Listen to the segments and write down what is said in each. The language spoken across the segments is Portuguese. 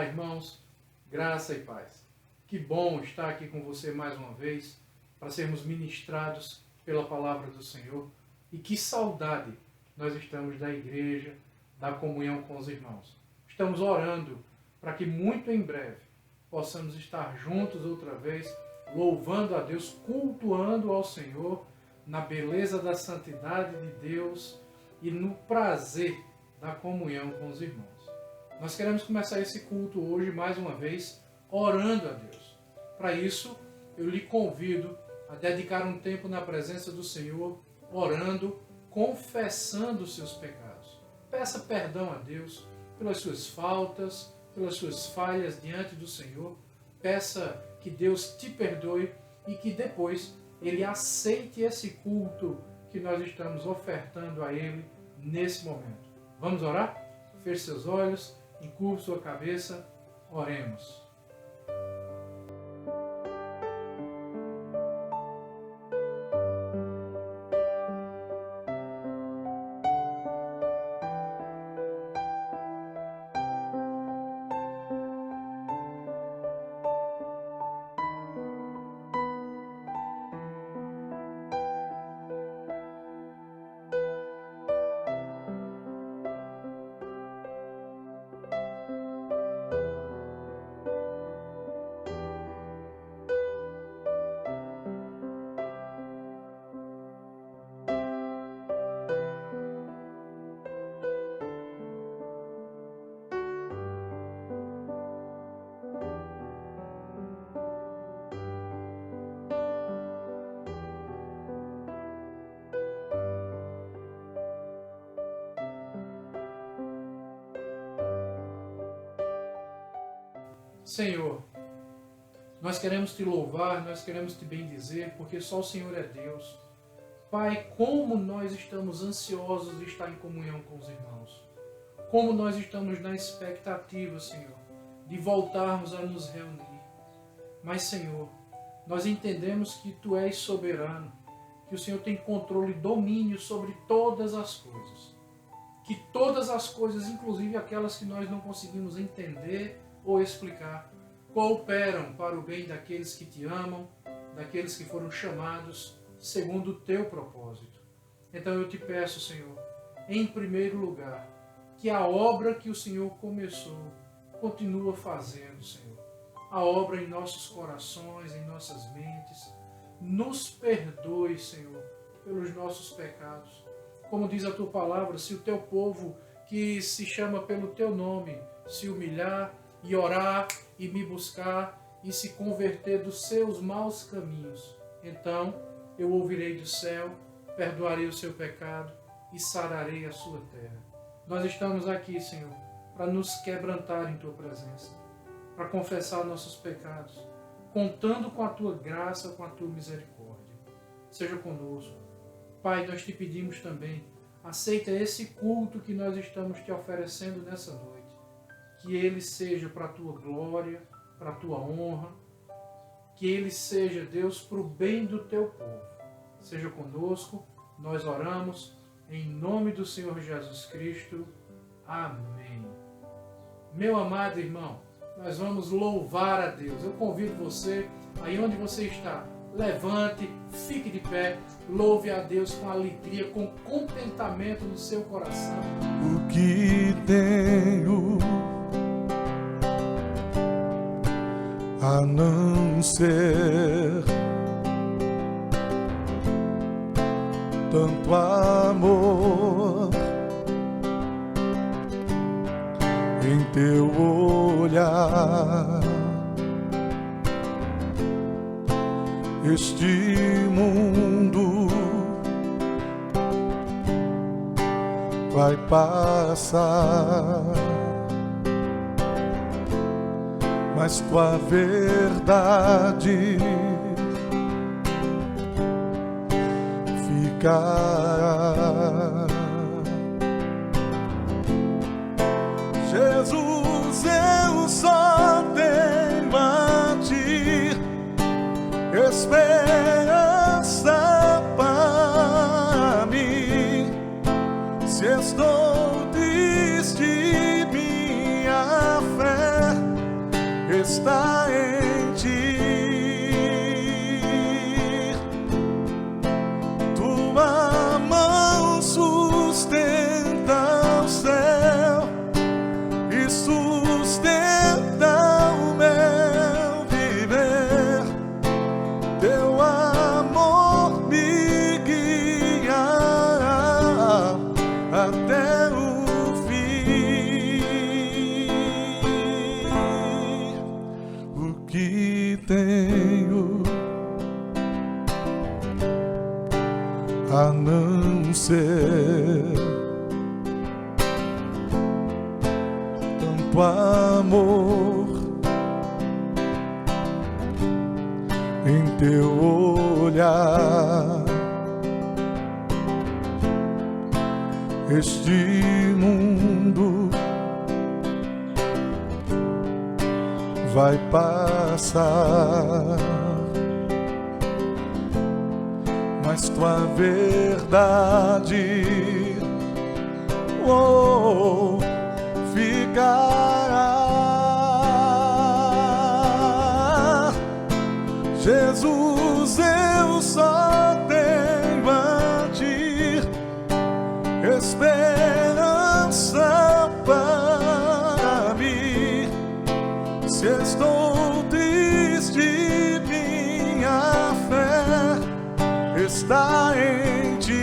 Olá, irmãos, graça e paz. Que bom estar aqui com você mais uma vez para sermos ministrados pela palavra do Senhor. E que saudade nós estamos da igreja, da comunhão com os irmãos. Estamos orando para que muito em breve possamos estar juntos outra vez, louvando a Deus, cultuando ao Senhor na beleza da santidade de Deus e no prazer da comunhão com os irmãos. Nós queremos começar esse culto hoje, mais uma vez, orando a Deus. Para isso, eu lhe convido a dedicar um tempo na presença do Senhor, orando, confessando os seus pecados. Peça perdão a Deus pelas suas faltas, pelas suas falhas diante do Senhor. Peça que Deus te perdoe e que depois Ele aceite esse culto que nós estamos ofertando a Ele nesse momento. Vamos orar? Feche seus olhos, encurve sua cabeça, oremos. Senhor, nós queremos te louvar, nós queremos te bendizer, porque só o Senhor é Deus. Pai, como nós estamos ansiosos de estar em comunhão com os irmãos. Como nós estamos na expectativa, Senhor, de voltarmos a nos reunir. Mas, Senhor, nós entendemos que Tu és soberano, que o Senhor tem controle e domínio sobre todas as coisas. Que todas as coisas, inclusive aquelas que nós não conseguimos entender ou explicar, cooperam para o bem daqueles que te amam, daqueles que foram chamados segundo o teu propósito. Então eu te peço, Senhor, em primeiro lugar, que a obra que o Senhor começou, continua fazendo, Senhor. A obra em nossos corações, em nossas mentes. Nos perdoe, Senhor, pelos nossos pecados. Como diz a tua palavra, se o teu povo que se chama pelo teu nome se humilhar, e orar, e me buscar, e se converter dos seus maus caminhos, então eu ouvirei do céu, perdoarei o seu pecado e sararei a sua terra. Nós estamos aqui, Senhor, para nos quebrantar em tua presença, para confessar nossos pecados, contando com a tua graça, com a tua misericórdia. Seja conosco. Pai, nós te pedimos também, aceita esse culto que nós estamos te oferecendo nessa noite. Que ele seja para a tua glória, para a tua honra, que ele seja, Deus, para o bem do teu povo. Seja conosco, nós oramos, em nome do Senhor Jesus Cristo. Amém. Meu amado irmão, nós vamos louvar a Deus. Eu convido você, aí onde você está, levante, fique de pé, louve a Deus com alegria, com contentamento no seu coração. O que tenho a não ser tanto amor em teu olhar. Este mundo vai passar, mas tua verdade ficará. Jesus, eu só tenho a ti esperança para mim. Se estou triste, minha fé está em ti. Tua mão sustenta o céu e sustenta o meu viver. Teu amor me guiará até o fim. O que tenho a não ser tanto amor em teu olhar? Este mundo vai passar, mas tua verdade ficará. Jesus, eu só tenho a ti esperança para mim. Se estou triste, minha fé está em ti.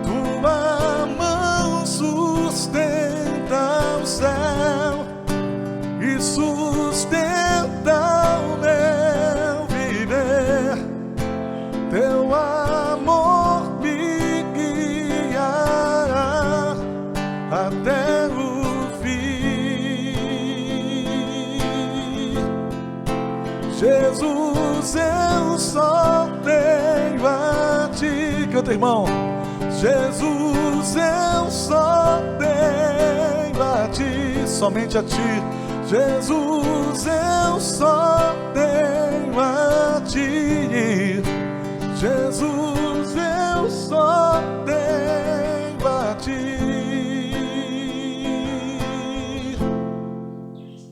Tua mão sustenta o céu e sustenta o meu viver. Teu amor me guiará até o fim. Jesus, eu só tenho a ti. Canta, irmão. Jesus, eu só tenho a ti, somente a ti. Jesus, eu só tenho a ti. Jesus, eu só tenho a ti.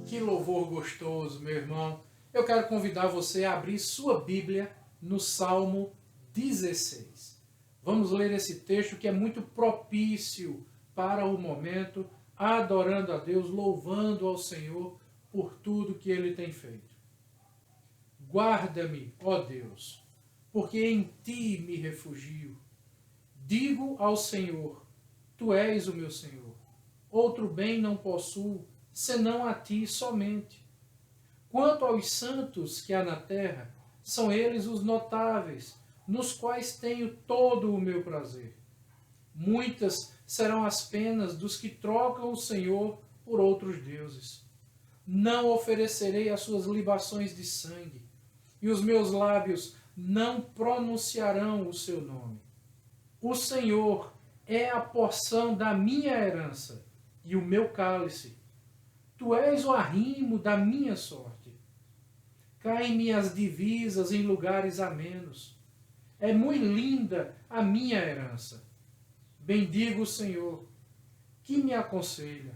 Que louvor gostoso, meu irmão. Eu quero convidar você a abrir sua Bíblia no Salmo 16. Vamos ler esse texto que é muito propício para o momento, adorando a Deus, louvando ao Senhor por tudo que Ele tem feito. Guarda-me, ó Deus, porque em Ti me refugio. Digo ao Senhor, Tu és o meu Senhor. Outro bem não possuo, senão a Ti somente. Quanto aos santos que há na terra, são eles os notáveis, nos quais tenho todo o meu prazer. Muitas serão as penas dos que trocam o Senhor por outros deuses. Não oferecerei as suas libações de sangue, e os meus lábios não pronunciarão o seu nome. O Senhor é a porção da minha herança e o meu cálice. Tu és o arrimo da minha sorte. Caem-me as divisas em lugares amenos. É muito linda a minha herança. Bendigo o Senhor, que me aconselha,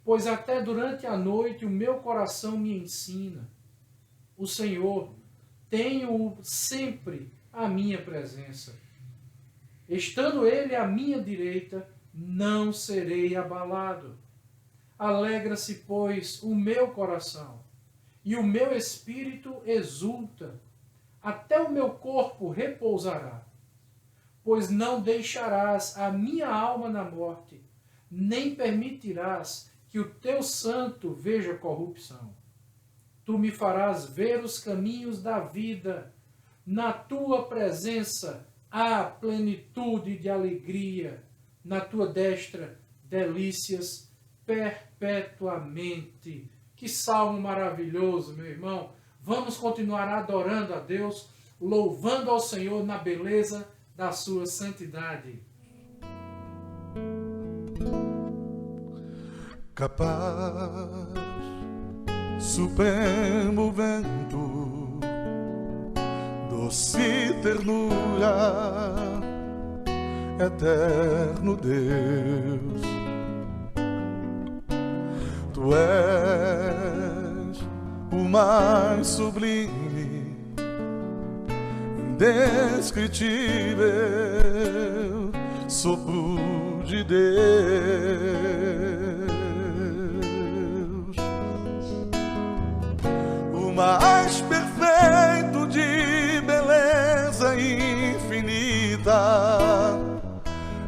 pois até durante a noite o meu coração me ensina. O Senhor, tenho-o sempre à minha presença. Estando Ele à minha direita, não serei abalado. Alegra-se, pois, o meu coração, e o meu espírito exulta. Até o meu corpo repousará, pois não deixarás a minha alma na morte, nem permitirás que o teu santo veja corrupção. Tu me farás ver os caminhos da vida, na tua presença há plenitude de alegria, na tua destra delícias perpetuamente. Que salmo maravilhoso, meu irmão! Vamos continuar adorando a Deus, louvando ao Senhor na beleza da sua santidade. Capaz, supremo vento, doce ternura, eterno Deus, Tu és o mais sublime, indescritível sopro de Deus, o mais perfeito de beleza infinita.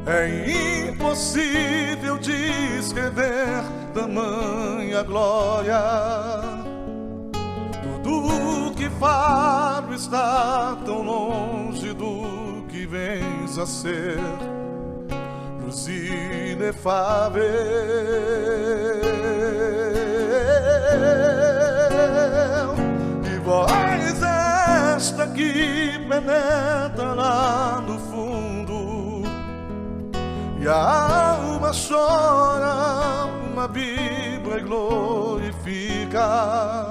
É impossível descrever tamanha glória. Tudo que falo está tão longe do que vens a ser, luz inefável. E voz esta que penetra lá no fundo, e a alma chora, uma vibra e glorifica,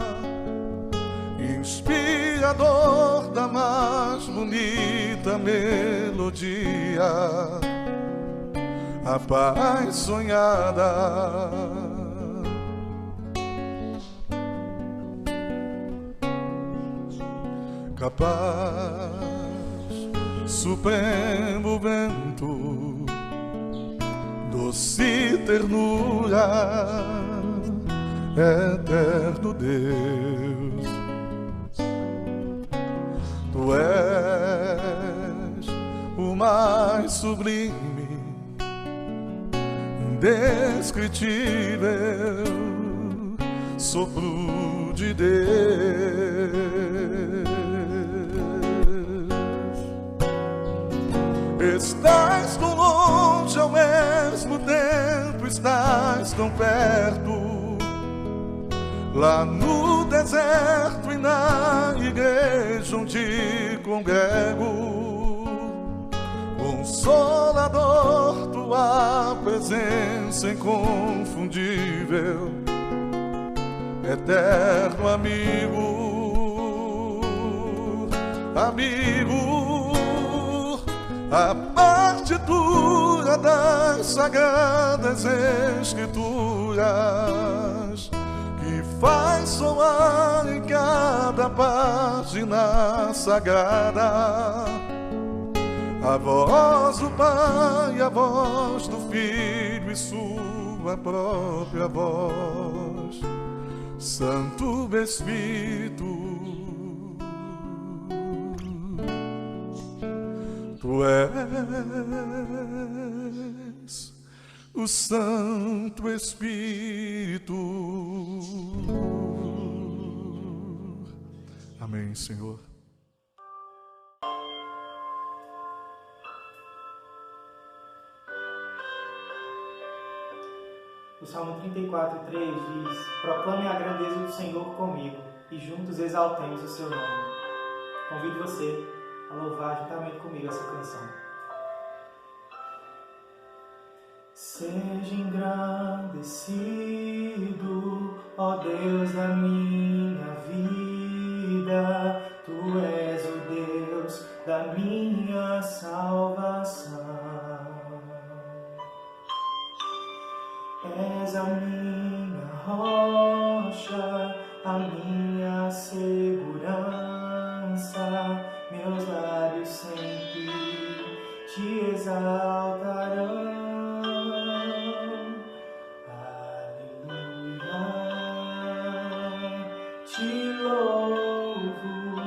inspirador da mais bonita melodia, a paz sonhada. Capaz, supremo vento, doce ternura, eterno Deus. Tu és o mais sublime, indescritível sopro de Deus. Estás tão longe, ao mesmo tempo estás tão perto, lá no deserto e na igreja onde congrego. Consolador, tua presença inconfundível, eterno amigo, amigo. A partitura das sagradas escrituras, que faz soar em cada página sagrada a voz do Pai, a voz do Filho e sua própria voz. Santo Espírito, Tu és o Santo Espírito. Amém, Senhor. O Salmo 34:3 diz: proclame a grandeza do Senhor comigo, e juntos exaltemos o seu nome. Convido você a louvar juntamente comigo essa canção. Seja engrandecido, ó Deus da minha vida, Tu és o Deus da minha salvação. És a minha rocha, a minha segurança, meus lábios sempre te exaltarão. Aleluia, te louvo,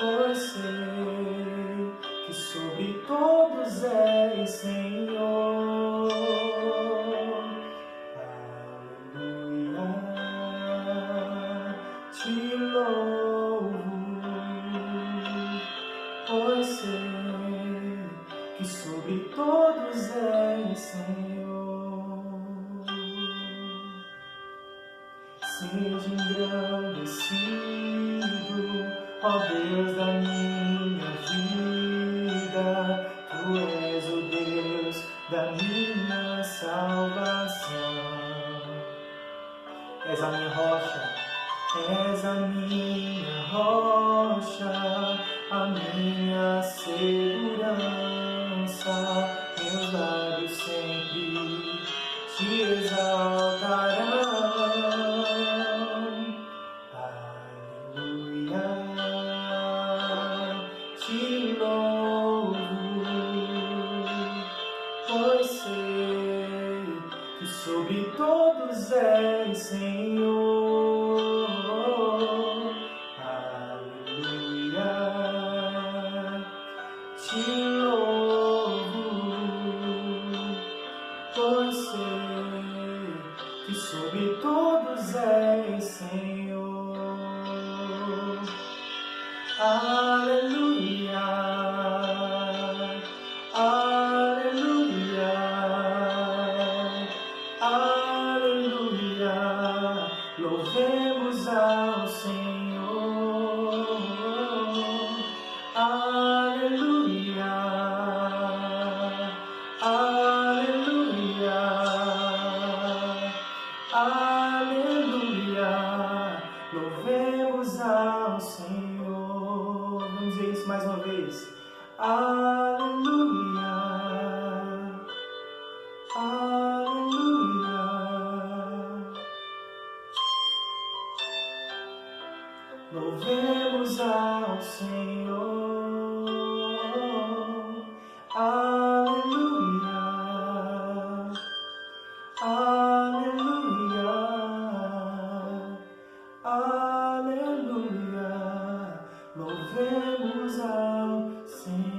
pois sei que sobre todos és Senhor. Aleluia, te louvo, pois sei que sobre todos és Senhor. Seja engrandecido, ó Deus da minha vida, Tu és o Deus da minha salvação. És a minha rocha, és a minha rocha, a minha segurança, meus lábios sempre te exaltarão. Aleluia, te louvo, pois sei que sobre todos és Senhor. Aleluia, te louvo, pois sei que sobre todos és Senhor. Aleluia, aleluia, aleluia, louvemos ao Senhor. Aleluia, aleluia, aleluia, louvemos ao Senhor. Vamos dizer isso mais uma vez. Aleluia, aleluia, louvemos ao Senhor. Aleluia, aleluia, aleluia, louvemos ao Senhor.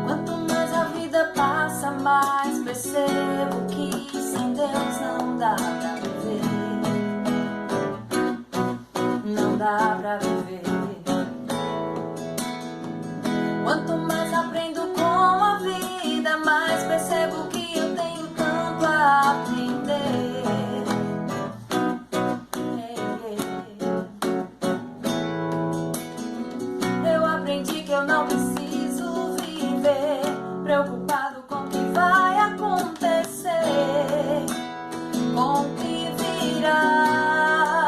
Quanto mais a vida passa, mais percebo que sem Deus não dá pra viver. Não dá pra viver. Quanto mais aprendo com a vida, mais percebo que eu tenho tanto a aprender. Eu aprendi que eu não preciso viver preocupado com o que vai acontecer, com o que virá.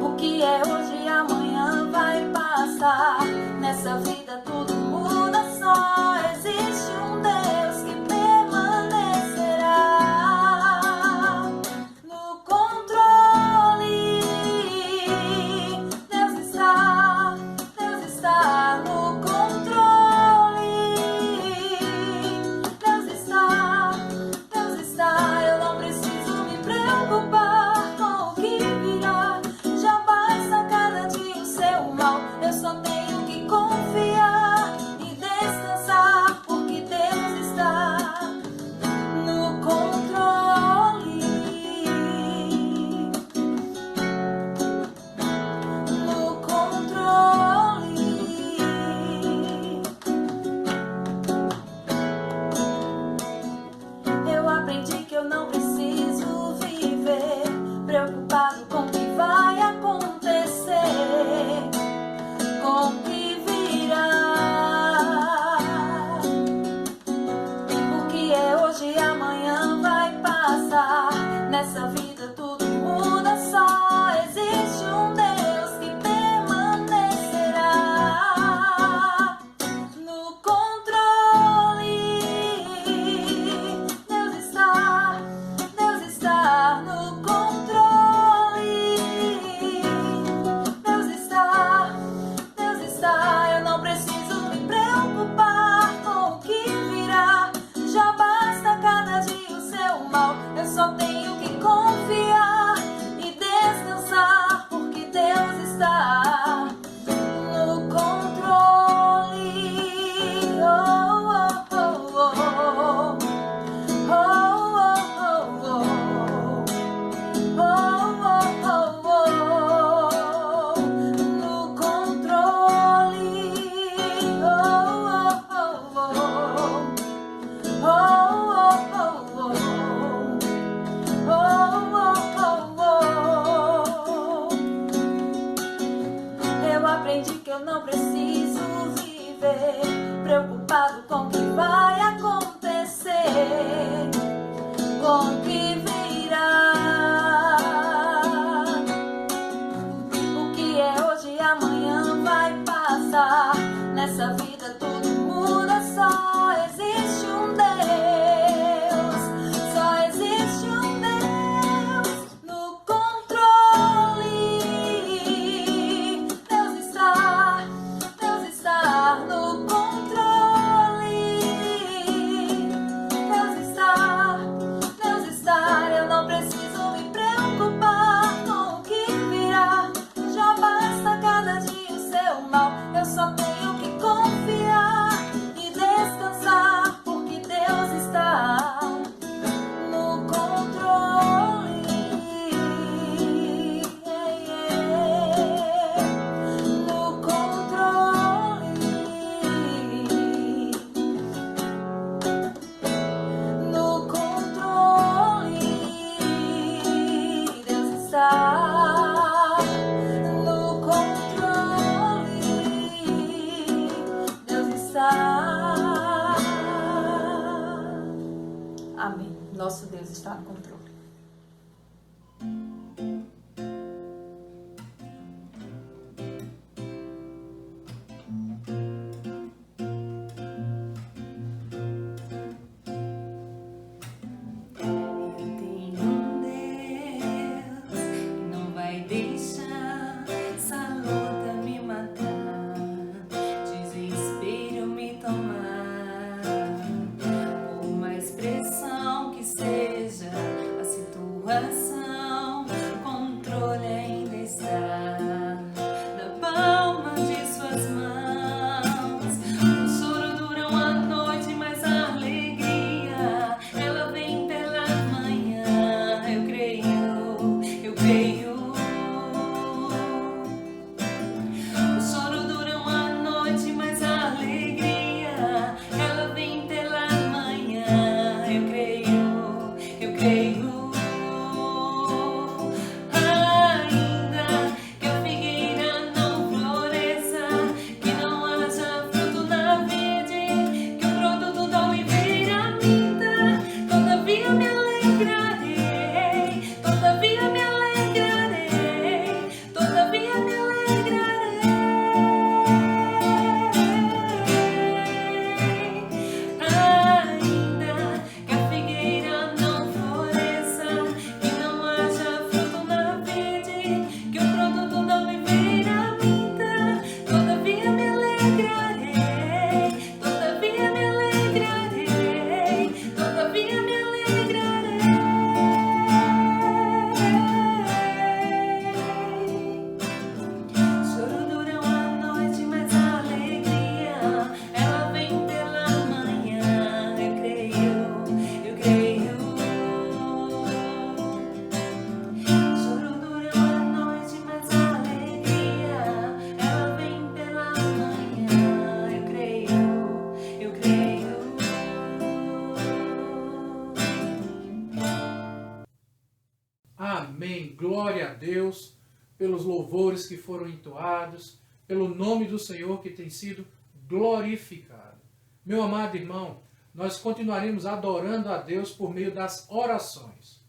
O que é hoje, amanhã vai passar. Nessa vida tudo muda, só existe um Deus que permanecerá no controle. Deus está no controle. Deus está, eu não preciso me preocupar com o que virá. Já basta cada dia o seu mal, eu só tenho que confiar e descansar, porque Deus está no controle. No controle. Eu aprendi que eu não preciso viver preocupado com o que vai acontecer, com o que virá. O que é hoje, amanhã vai passar. Nessa vida tudo muda, só existe um Deus que permanecerá no controle. Deus está no controle. Deus está, eu não preciso me preocupar com o que virá. Já basta cada dia o seu mal, eu só tenho que confiar e descansar, porque Deus está no controle. Oh, oh, oh, oh. Oh, oh, oh, oh. Oh, oh, oh, oh. No controle. Oh, oh, oh, oh. Oh, oh, oh, oh. Oh, oh, oh, oh. Eu aprendi que eu não preciso viver preocupado nosso Deus está no controle. Amém. Glória a Deus pelos louvores que foram entoados, pelo nome do Senhor que tem sido glorificado. Meu amado irmão, nós continuaremos adorando a Deus por meio das orações.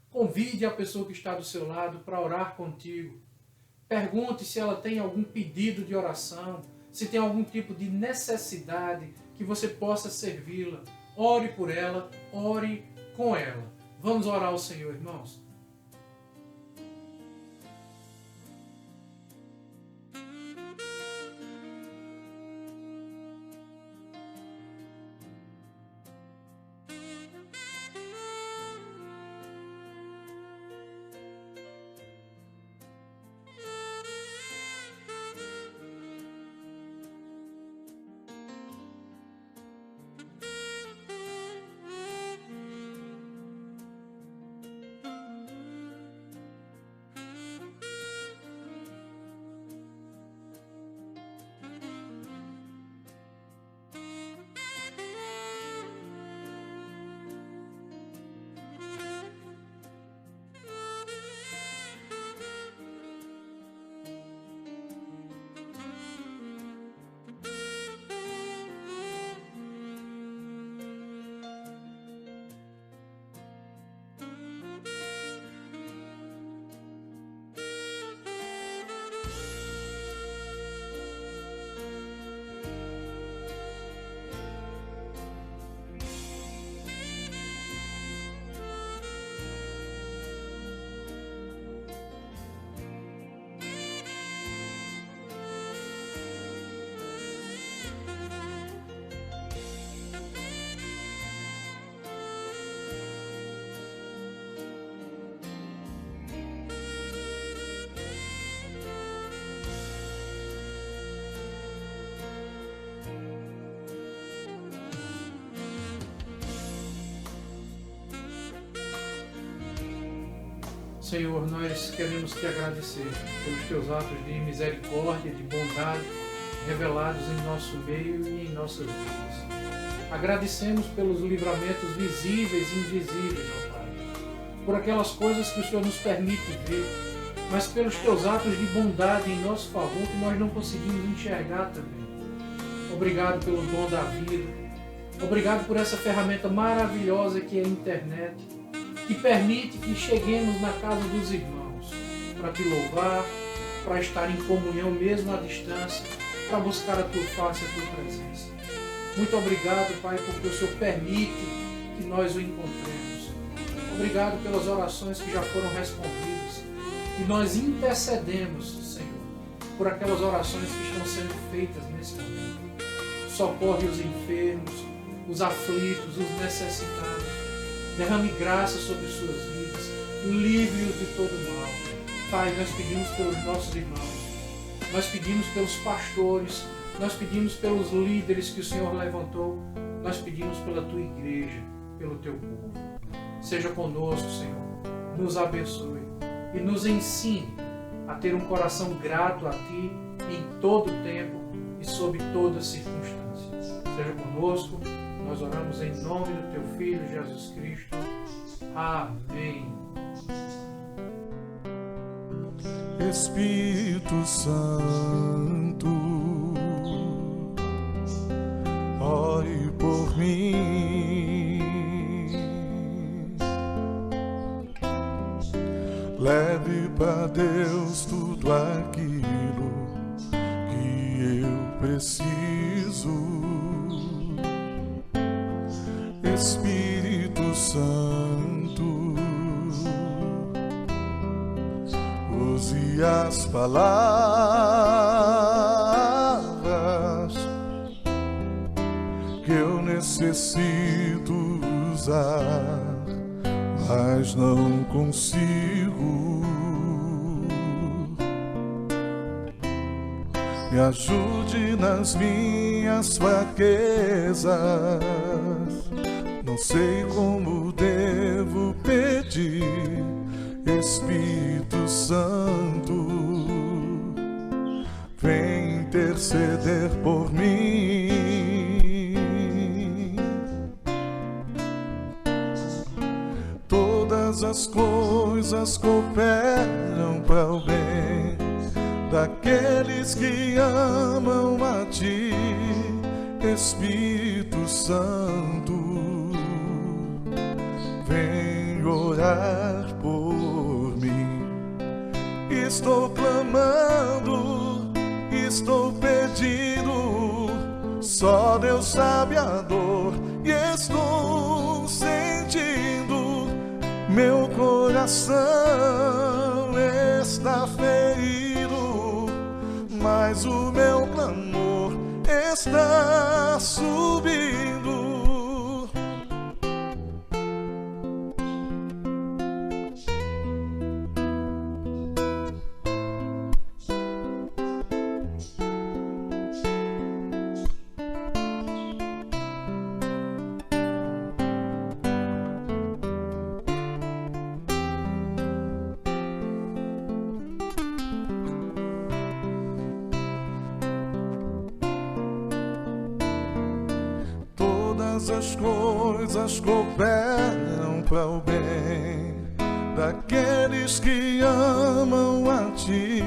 Convide a pessoa que está do seu lado para orar contigo. Pergunte se ela tem algum pedido de oração, se tem algum tipo de necessidade que você possa servi-la. Ore por ela, ore com ela. Vamos orar ao Senhor, irmãos. Senhor, nós queremos te agradecer pelos teus atos de misericórdia, de bondade, revelados em nosso meio e em nossas vidas. Agradecemos pelos livramentos visíveis e invisíveis, ó Pai, por aquelas coisas que o Senhor nos permite ver, mas pelos teus atos de bondade em nosso favor que nós não conseguimos enxergar também. Obrigado pelo dom da vida, obrigado por essa ferramenta maravilhosa que é a internet. que permite que cheguemos na casa dos irmãos para te louvar, para estar em comunhão mesmo à distância, para buscar a tua face e a tua presença. Muito obrigado, Pai, porque o Senhor permite que nós o encontremos. Obrigado pelas orações que já foram respondidas. E nós intercedemos, Senhor, por aquelas orações que estão sendo feitas nesse momento. Socorre os enfermos, os aflitos, os necessitados. Derrame graça sobre suas vidas. Livre-os de todo mal. Pai, nós pedimos pelos nossos irmãos. Nós pedimos pelos pastores. Nós pedimos pelos líderes que o Senhor levantou. Nós pedimos pela tua igreja, pelo teu povo. Seja conosco, Senhor. Nos abençoe e nos ensine a ter um coração grato a Ti em todo o tempo e sob todas as circunstâncias. Seja conosco. Nós oramos em nome do Teu Filho, Jesus Cristo. Amém. Espírito Santo, ore por mim, leve para Deus tudo aquilo que eu preciso. Espírito Santo, use as palavras que eu necessito usar, mas não consigo. Me ajude nas minhas fraquezas. Não sei como devo pedir, Espírito Santo, vem interceder por mim. Todas as coisas cooperam para o bem daqueles que amam a Ti, Espírito Santo, vem orar por mim. Estou clamando, estou pedindo, só Deus sabe a dor, e estou sentindo, meu coração está ferido, mas o meu clamor está subindo. Todas as coisas cooperam para o bem daqueles que amam a Ti,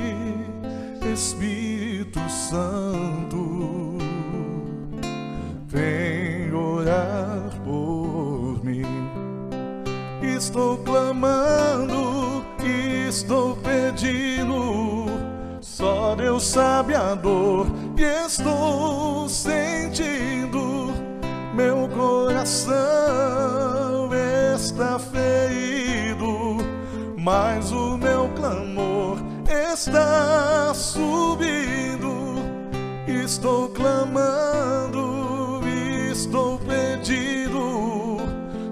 Espírito Santo, vem orar por mim. Estou clamando, estou pedindo, só Deus sabe a dor, e estou sentindo, meu coração está ferido, mas o meu clamor está subindo. Estou clamando, estou pedindo,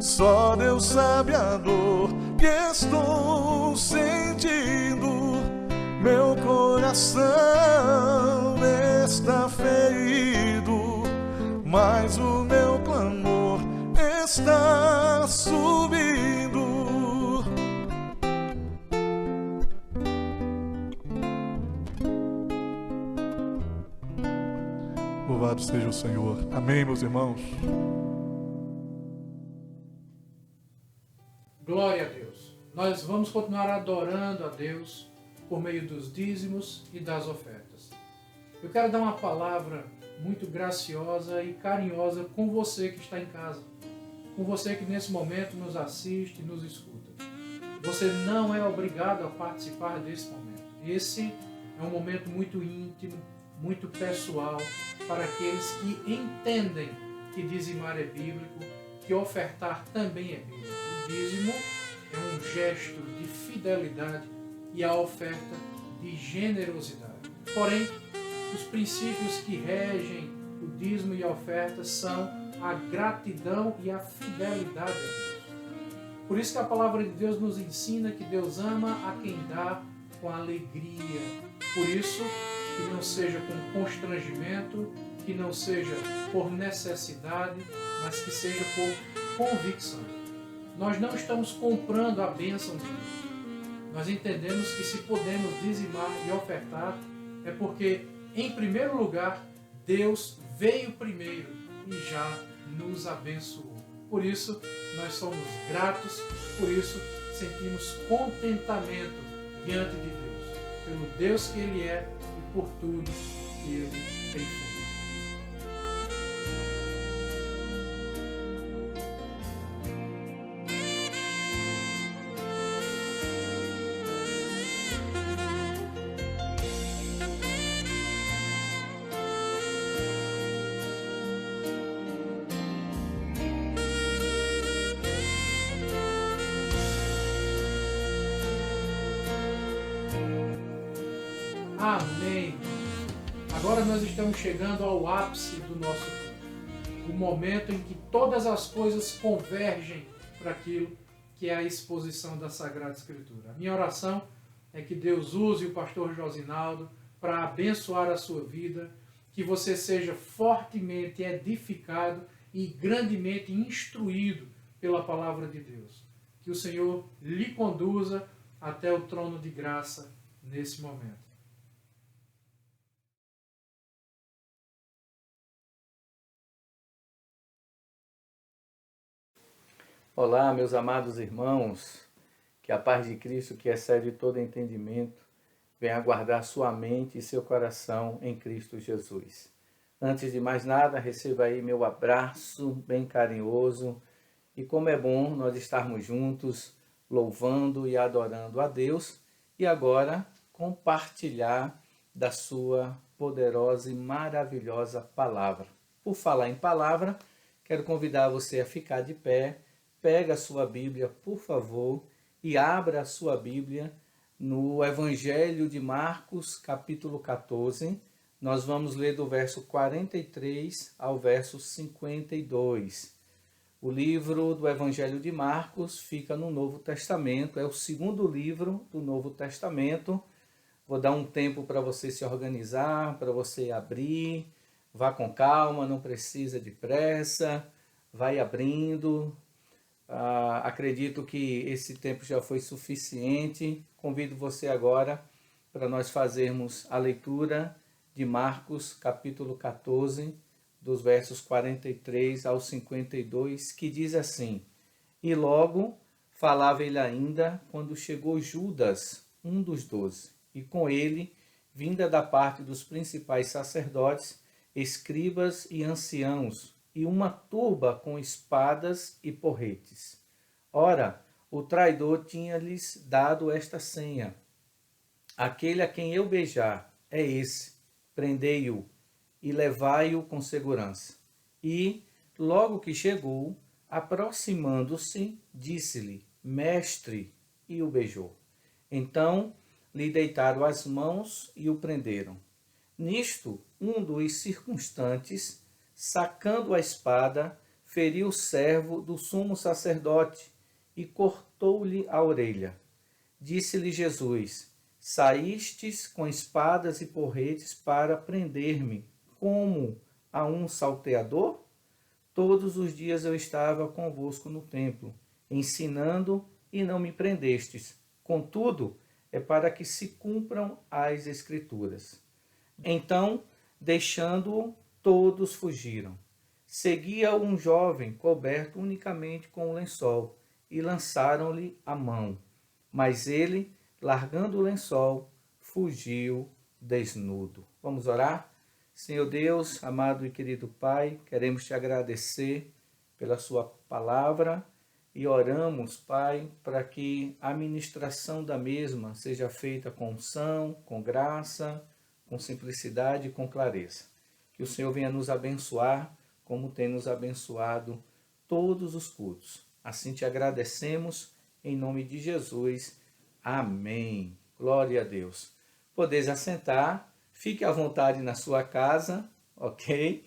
só Deus sabe a dor, e estou sentindo, meu coração está ferido, mas o meu clamor está subindo. Louvado seja o Senhor. Amém, meus irmãos. Glória a Deus. Nós vamos continuar adorando a Deus por meio dos dízimos e das ofertas. Eu quero dar uma palavra muito graciosa e carinhosa com você que está em casa, com você que nesse momento nos assiste e nos escuta. Você não é obrigado a participar desse momento. Esse é um momento muito íntimo, muito pessoal, para aqueles que entendem que dizimar é bíblico, que ofertar também é bíblico. O dízimo é um gesto de fidelidade e a oferta de generosidade. Porém, os princípios que regem o dízimo e a oferta são a gratidão e a fidelidade a Deus. Por isso que a palavra de Deus nos ensina que Deus ama a quem dá com alegria. Por isso, que não seja com constrangimento, que não seja por necessidade, mas que seja por convicção. Nós não estamos comprando a bênção de Deus. Nós entendemos que se podemos dizimar e ofertar, é porque, em primeiro lugar, Deus veio primeiro e já nos abençoou. Por isso, nós somos gratos, por isso, sentimos contentamento diante de Deus, pelo Deus que Ele é e por tudo que Ele tem feito. Amém. Agora nós estamos chegando ao ápice do nosso culto. O momento em que todas as coisas convergem para aquilo que é a exposição da Sagrada Escritura. A minha oração é que Deus use o pastor Josinaldo para abençoar a sua vida, que você seja fortemente edificado e grandemente instruído pela palavra de Deus. Que o Senhor lhe conduza até o trono de graça nesse momento. Olá, meus amados irmãos, que a paz de Cristo, que excede todo entendimento, venha guardar sua mente e seu coração em Cristo Jesus. Antes de mais nada, receba aí meu abraço bem carinhoso e como é bom nós estarmos juntos, louvando e adorando a Deus e agora compartilhar da sua poderosa e maravilhosa palavra. Por falar em palavra, quero convidar você a ficar de pé. Pega a sua Bíblia, por favor, e abra a sua Bíblia no Evangelho de Marcos, capítulo 14. Nós vamos ler do verso 43 ao verso 52. O livro do Evangelho de Marcos fica no Novo Testamento, é o segundo livro do Novo Testamento. Vou dar um tempo para você se organizar, para você abrir. Vá com calma, não precisa de pressa, vai abrindo. Acredito que esse tempo já foi suficiente. Convido você agora para nós fazermos a leitura de Marcos, capítulo 14, dos versos 43 ao 52, que diz assim: E logo falava ele ainda, quando chegou Judas, um dos 12, e com ele, vinda da parte dos principais sacerdotes, escribas e anciãos, e uma turba com espadas e porretes. Ora, o traidor tinha-lhes dado esta senha: aquele a quem eu beijar é esse, prendei-o e levai-o com segurança. E, logo que chegou, aproximando-se, disse-lhe: Mestre, e o beijou. Então lhe deitaram as mãos e o prenderam. Nisto, um dos circunstantes, sacando a espada, feriu o servo do sumo sacerdote e cortou-lhe a orelha. Disse-lhe Jesus: Saístes com espadas e porretes para prender-me, como a um salteador? Todos os dias eu estava convosco no templo, ensinando, e não me prendestes. Contudo, é para que se cumpram as Escrituras. Então, deixando-o, todos fugiram. Seguia um jovem coberto unicamente com um lençol, e lançaram-lhe a mão. Mas ele, largando o lençol, fugiu desnudo. Vamos orar? Senhor Deus, amado e querido Pai, queremos te agradecer pela sua palavra e oramos, Pai, para que a ministração da mesma seja feita com unção, com graça, com simplicidade e com clareza. Que o Senhor venha nos abençoar, como tem nos abençoado todos os cultos. Assim te agradecemos, em nome de Jesus. Amém. Glória a Deus. Podeis assentar, fique à vontade na sua casa, ok?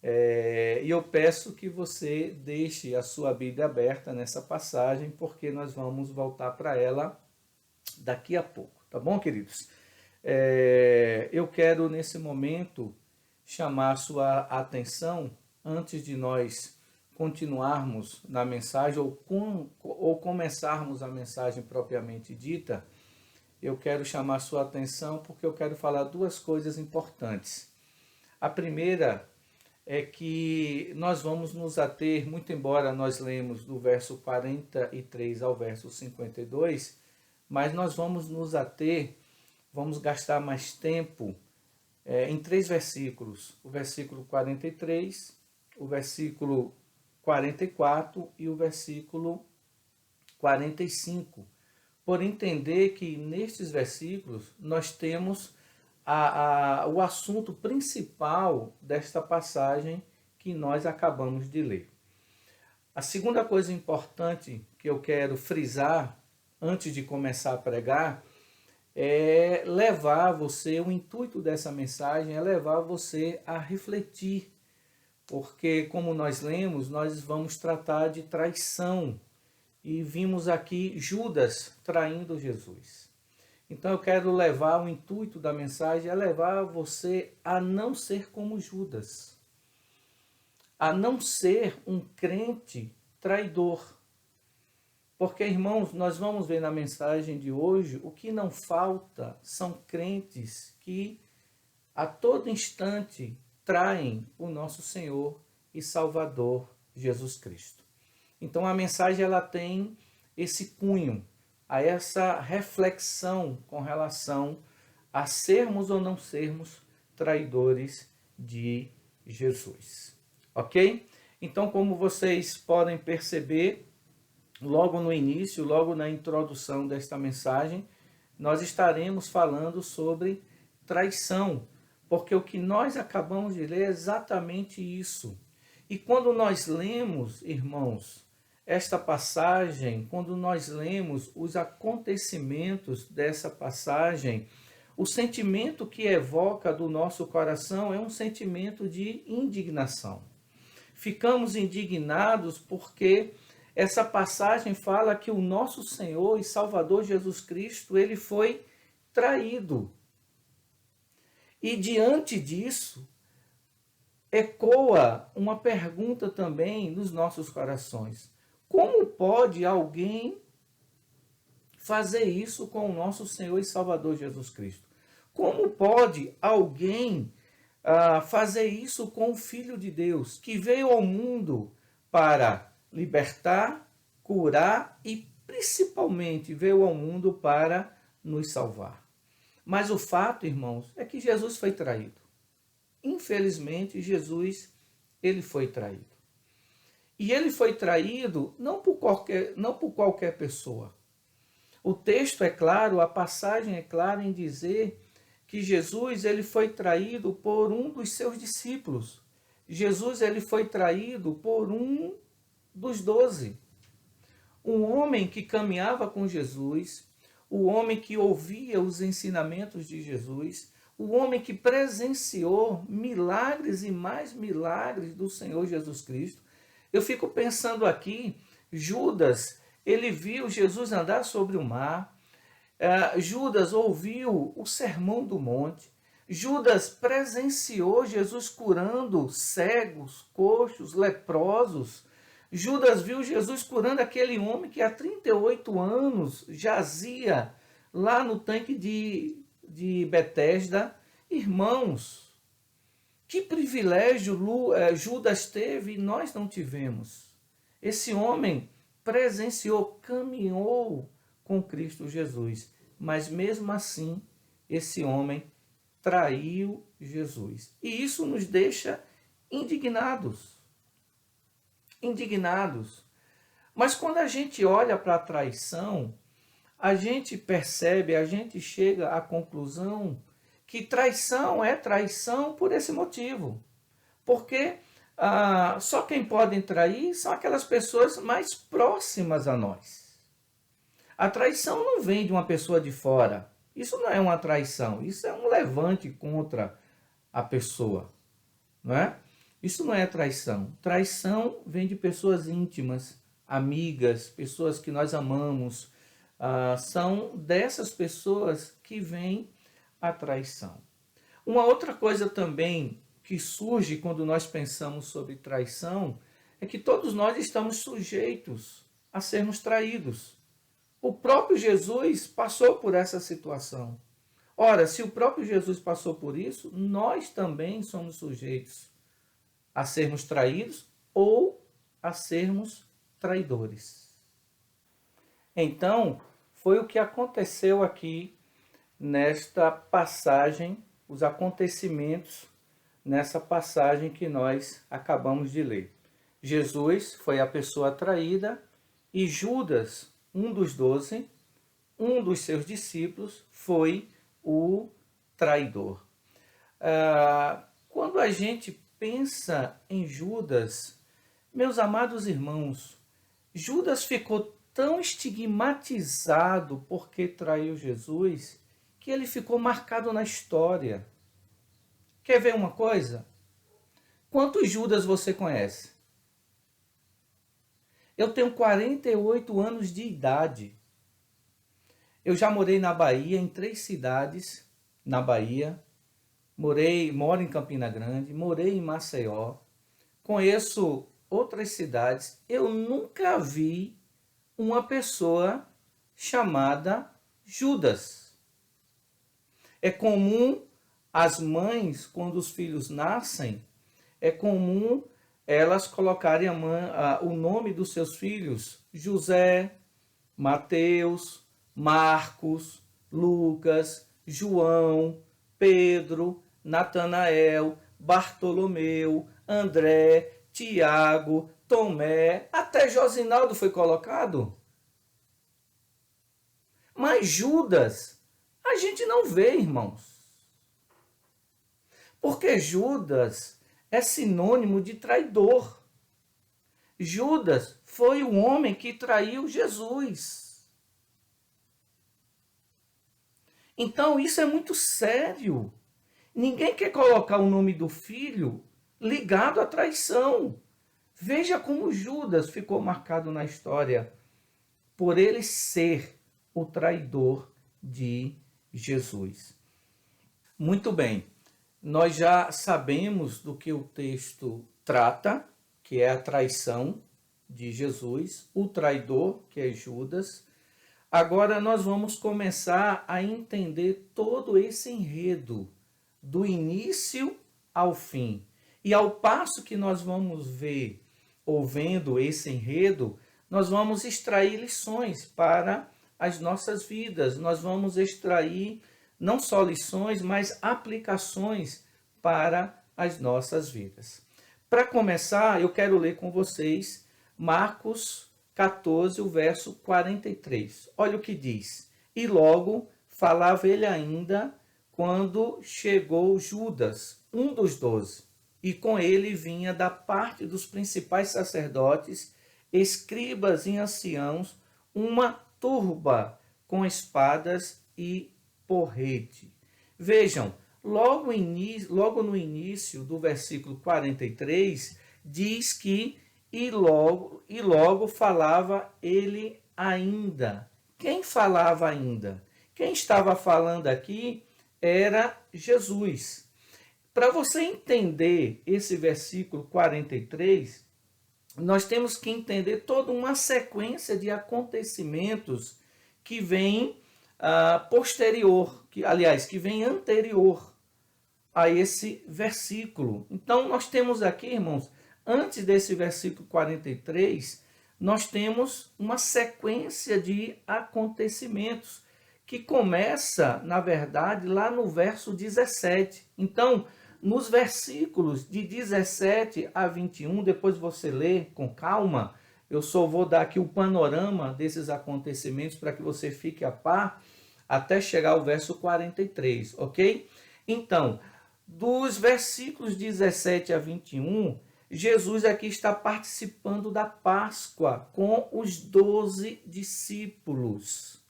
E eu peço que você deixe a sua Bíblia aberta nessa passagem, porque nós vamos voltar para ela daqui a pouco, tá bom, queridos? Eu quero, nesse momento, chamar a sua atenção, antes de nós continuarmos na mensagem, ou começarmos a mensagem propriamente dita, eu quero chamar a sua atenção, porque eu quero falar duas coisas importantes. A primeira é que nós vamos nos ater, muito embora nós lemos do verso 43 ao verso 52, mas nós vamos nos ater, vamos gastar mais tempo em 3 versículos, o versículo 43, o versículo 44 e o versículo 45, por entender que nestes versículos nós temos o assunto principal desta passagem que nós acabamos de ler. A segunda coisa importante que eu quero frisar antes de começar a pregar é levar você, o intuito dessa mensagem é levar você a refletir, porque como nós lemos, nós vamos tratar de traição e vimos aqui Judas traindo Jesus. Então eu quero levar, o intuito da mensagem é levar você a não ser como Judas, a não ser um crente traidor. Porque, irmãos, nós vamos ver na mensagem de hoje, o que não falta são crentes que a todo instante traem o nosso Senhor e Salvador Jesus Cristo. Então a mensagem ela tem esse cunho, a essa reflexão com relação a sermos ou não sermos traidores de Jesus. Ok? Então, como vocês podem perceber, logo no início, logo na introdução desta mensagem, nós estaremos falando sobre traição, porque o que nós acabamos de ler é exatamente isso. E quando nós lemos, irmãos, esta passagem, quando nós lemos os acontecimentos dessa passagem, o sentimento que evoca do nosso coração é um sentimento de indignação. Ficamos indignados porque essa passagem fala que o nosso Senhor e Salvador Jesus Cristo, ele foi traído. E diante disso, ecoa uma pergunta também nos nossos corações. Como pode alguém fazer isso com o nosso Senhor e Salvador Jesus Cristo? Como pode alguém fazer isso com o Filho de Deus, que veio ao mundo para libertar, curar e principalmente veio ao mundo para nos salvar? Mas o fato, irmãos, é que Jesus foi traído. Infelizmente, Jesus, ele foi traído. E ele foi traído não por qualquer pessoa. O texto é claro, a passagem é clara em dizer que Jesus ele foi traído por um dos seus discípulos. Jesus ele foi traído por um dos 12. Um homem que caminhava com Jesus, o homem que ouvia os ensinamentos de Jesus, o homem que presenciou milagres e mais milagres do Senhor Jesus Cristo. Eu fico pensando aqui, Judas, ele viu Jesus andar sobre o mar, Judas ouviu o sermão do monte, Judas presenciou Jesus curando cegos, coxos, leprosos, Judas viu Jesus curando aquele homem que há 38 anos jazia lá no tanque de Betesda. Irmãos, que privilégio Judas teve e nós não tivemos. Esse homem presenciou, caminhou com Cristo Jesus, mas mesmo assim esse homem traiu Jesus. E isso nos deixa indignados. indignados. Mas quando a gente olha para a traição, a gente percebe, a gente chega à conclusão que traição é traição por esse motivo. Porque só quem pode trair são aquelas pessoas mais próximas a nós. A traição não vem de uma pessoa de fora. Isso não é uma traição, isso é um levante contra a pessoa, não é? Isso não é traição. Traição vem de pessoas íntimas, amigas, pessoas que nós amamos. São dessas pessoas que vem a traição. Uma outra coisa também que surge quando nós pensamos sobre traição é que todos nós estamos sujeitos a sermos traídos. O próprio Jesus passou por essa situação. Ora, se o próprio Jesus passou por isso, nós também somos sujeitos a sermos traídos ou a sermos traidores. Então, foi o que aconteceu aqui nesta passagem, os acontecimentos nessa passagem que nós acabamos de ler. Jesus foi a pessoa traída e Judas, um dos 12, um dos seus discípulos, foi o traidor. Quando a gente pensa em Judas, meus amados irmãos, Judas ficou tão estigmatizado porque traiu Jesus que ele ficou marcado na história. Quer ver uma coisa? Quantos Judas você conhece? Eu tenho 48 anos de idade. Eu já morei na Bahia, em 3 cidades na Bahia. Moro em Campina Grande, morei em Maceió. Conheço outras cidades. Eu nunca vi uma pessoa chamada Judas. É comum as mães, quando os filhos nascem, é comum elas colocarem o nome dos seus filhos: José, Mateus, Marcos, Lucas, João, Pedro, Natanael, Bartolomeu, André, Tiago, Tomé, até Josinaldo foi colocado. Mas Judas, a gente não vê, irmãos. Porque Judas é sinônimo de traidor. Judas foi o homem que traiu Jesus. Então isso é muito sério. Ninguém quer colocar o nome do filho ligado à traição. Veja como Judas ficou marcado na história por ele ser o traidor de Jesus. Muito bem. Nós já sabemos do que o texto trata, que é a traição de Jesus, o traidor, que é Judas. Agora nós vamos começar a entender todo esse enredo, do início ao fim. E ao passo que nós vamos ver, ouvindo esse enredo, nós vamos extrair lições para as nossas vidas. Nós vamos extrair não só lições, mas aplicações para as nossas vidas. Para começar, eu quero ler com vocês Marcos 14, o verso 43. Olha o que diz. E logo falava ele ainda quando chegou Judas, um dos 12, e com ele vinha da parte dos principais sacerdotes, escribas e anciãos, uma turba com espadas e porrete. Vejam, logo no início do versículo 43, diz que e logo falava ele ainda. Quem falava ainda? Quem estava falando aqui era Jesus. Para você entender esse versículo 43, nós temos que entender toda uma sequência de acontecimentos que vem posterior, que vem anterior a esse versículo. Então, nós temos aqui, irmãos, antes desse versículo 43, nós temos uma sequência de acontecimentos que começa, na verdade, lá no verso 17. Então, nos versículos de 17 a 21, depois você lê com calma, eu só vou dar aqui o panorama desses acontecimentos para que você fique a par, até chegar ao verso 43, ok? Então, dos versículos 17 a 21, Jesus aqui está participando da Páscoa com os 12 discípulos,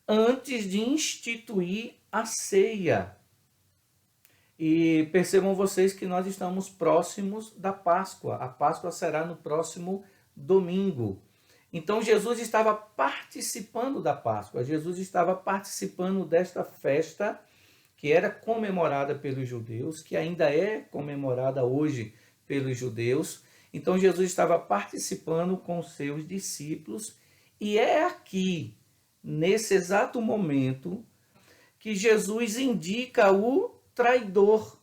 antes de instituir a ceia. E percebam vocês que nós estamos próximos da Páscoa. A Páscoa será no próximo domingo. Então Jesus estava participando da Páscoa, Jesus estava participando desta festa que era comemorada pelos judeus, que ainda é comemorada hoje pelos judeus. Então Jesus estava participando com seus discípulos, e é aqui, nesse exato momento, que Jesus indica o traidor.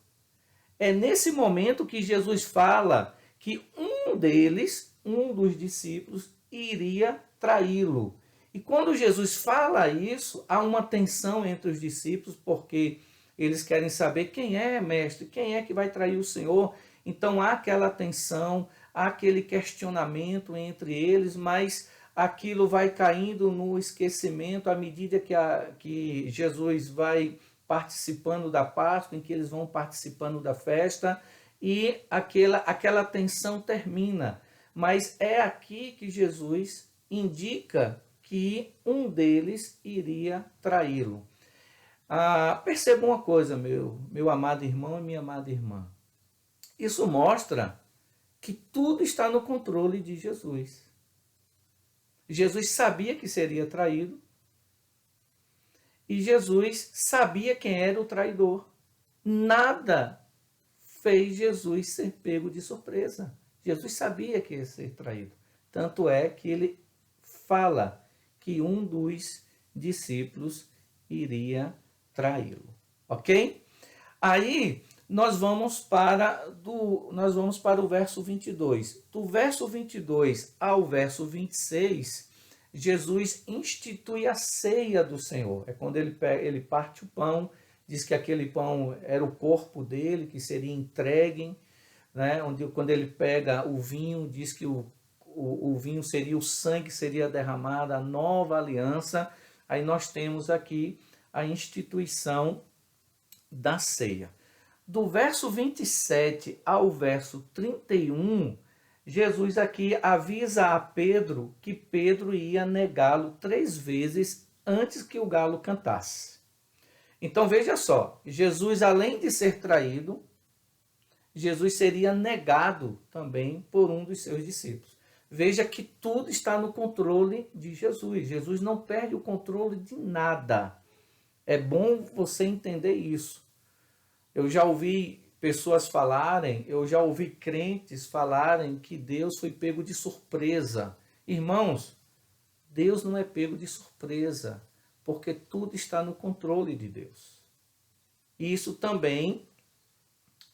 É nesse momento que Jesus fala que um deles, um dos discípulos, iria traí-lo. E quando Jesus fala isso, há uma tensão entre os discípulos, porque eles querem saber quem é, mestre, quem é que vai trair o Senhor. Então há aquela tensão, há aquele questionamento entre eles, mas aquilo vai caindo no esquecimento à medida que Jesus vai participando da Páscoa, em que eles vão participando da festa, e aquela tensão termina. Mas é aqui que Jesus indica que um deles iria traí-lo. Perceba uma coisa, meu amado irmão e minha amada irmã. Isso mostra que tudo está no controle de Jesus. Jesus sabia que seria traído, e Jesus sabia quem era o traidor. Nada fez Jesus ser pego de surpresa. Jesus sabia que ia ser traído. Tanto é que ele fala que um dos discípulos iria traí-lo. Ok? Aí nós vamos para o verso 22. Do verso 22 ao verso 26, Jesus institui a ceia do Senhor. É quando ele parte o pão, diz que aquele pão era o corpo dele, que seria entregue, né? Quando ele pega o vinho, diz que o vinho seria o sangue, seria derramado, a nova aliança. Aí nós temos aqui a instituição da ceia. Do verso 27 ao verso 31, Jesus aqui avisa a Pedro que Pedro ia negá-lo 3 vezes antes que o galo cantasse. Então veja só, Jesus, além de ser traído, Jesus seria negado também por um dos seus discípulos. Veja que tudo está no controle de Jesus. Jesus não perde o controle de nada. É bom você entender isso. Eu já ouvi pessoas falarem, eu já ouvi crentes falarem que Deus foi pego de surpresa. Irmãos, Deus não é pego de surpresa, porque tudo está no controle de Deus. E isso também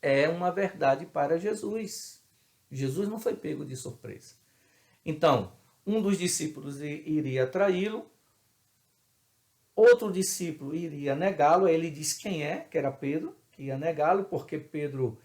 é uma verdade para Jesus. Jesus não foi pego de surpresa. Então, um dos discípulos iria traí-lo, outro discípulo iria negá-lo, ele diz quem é, que era Pedro, que ia negá-lo, porque Pedro,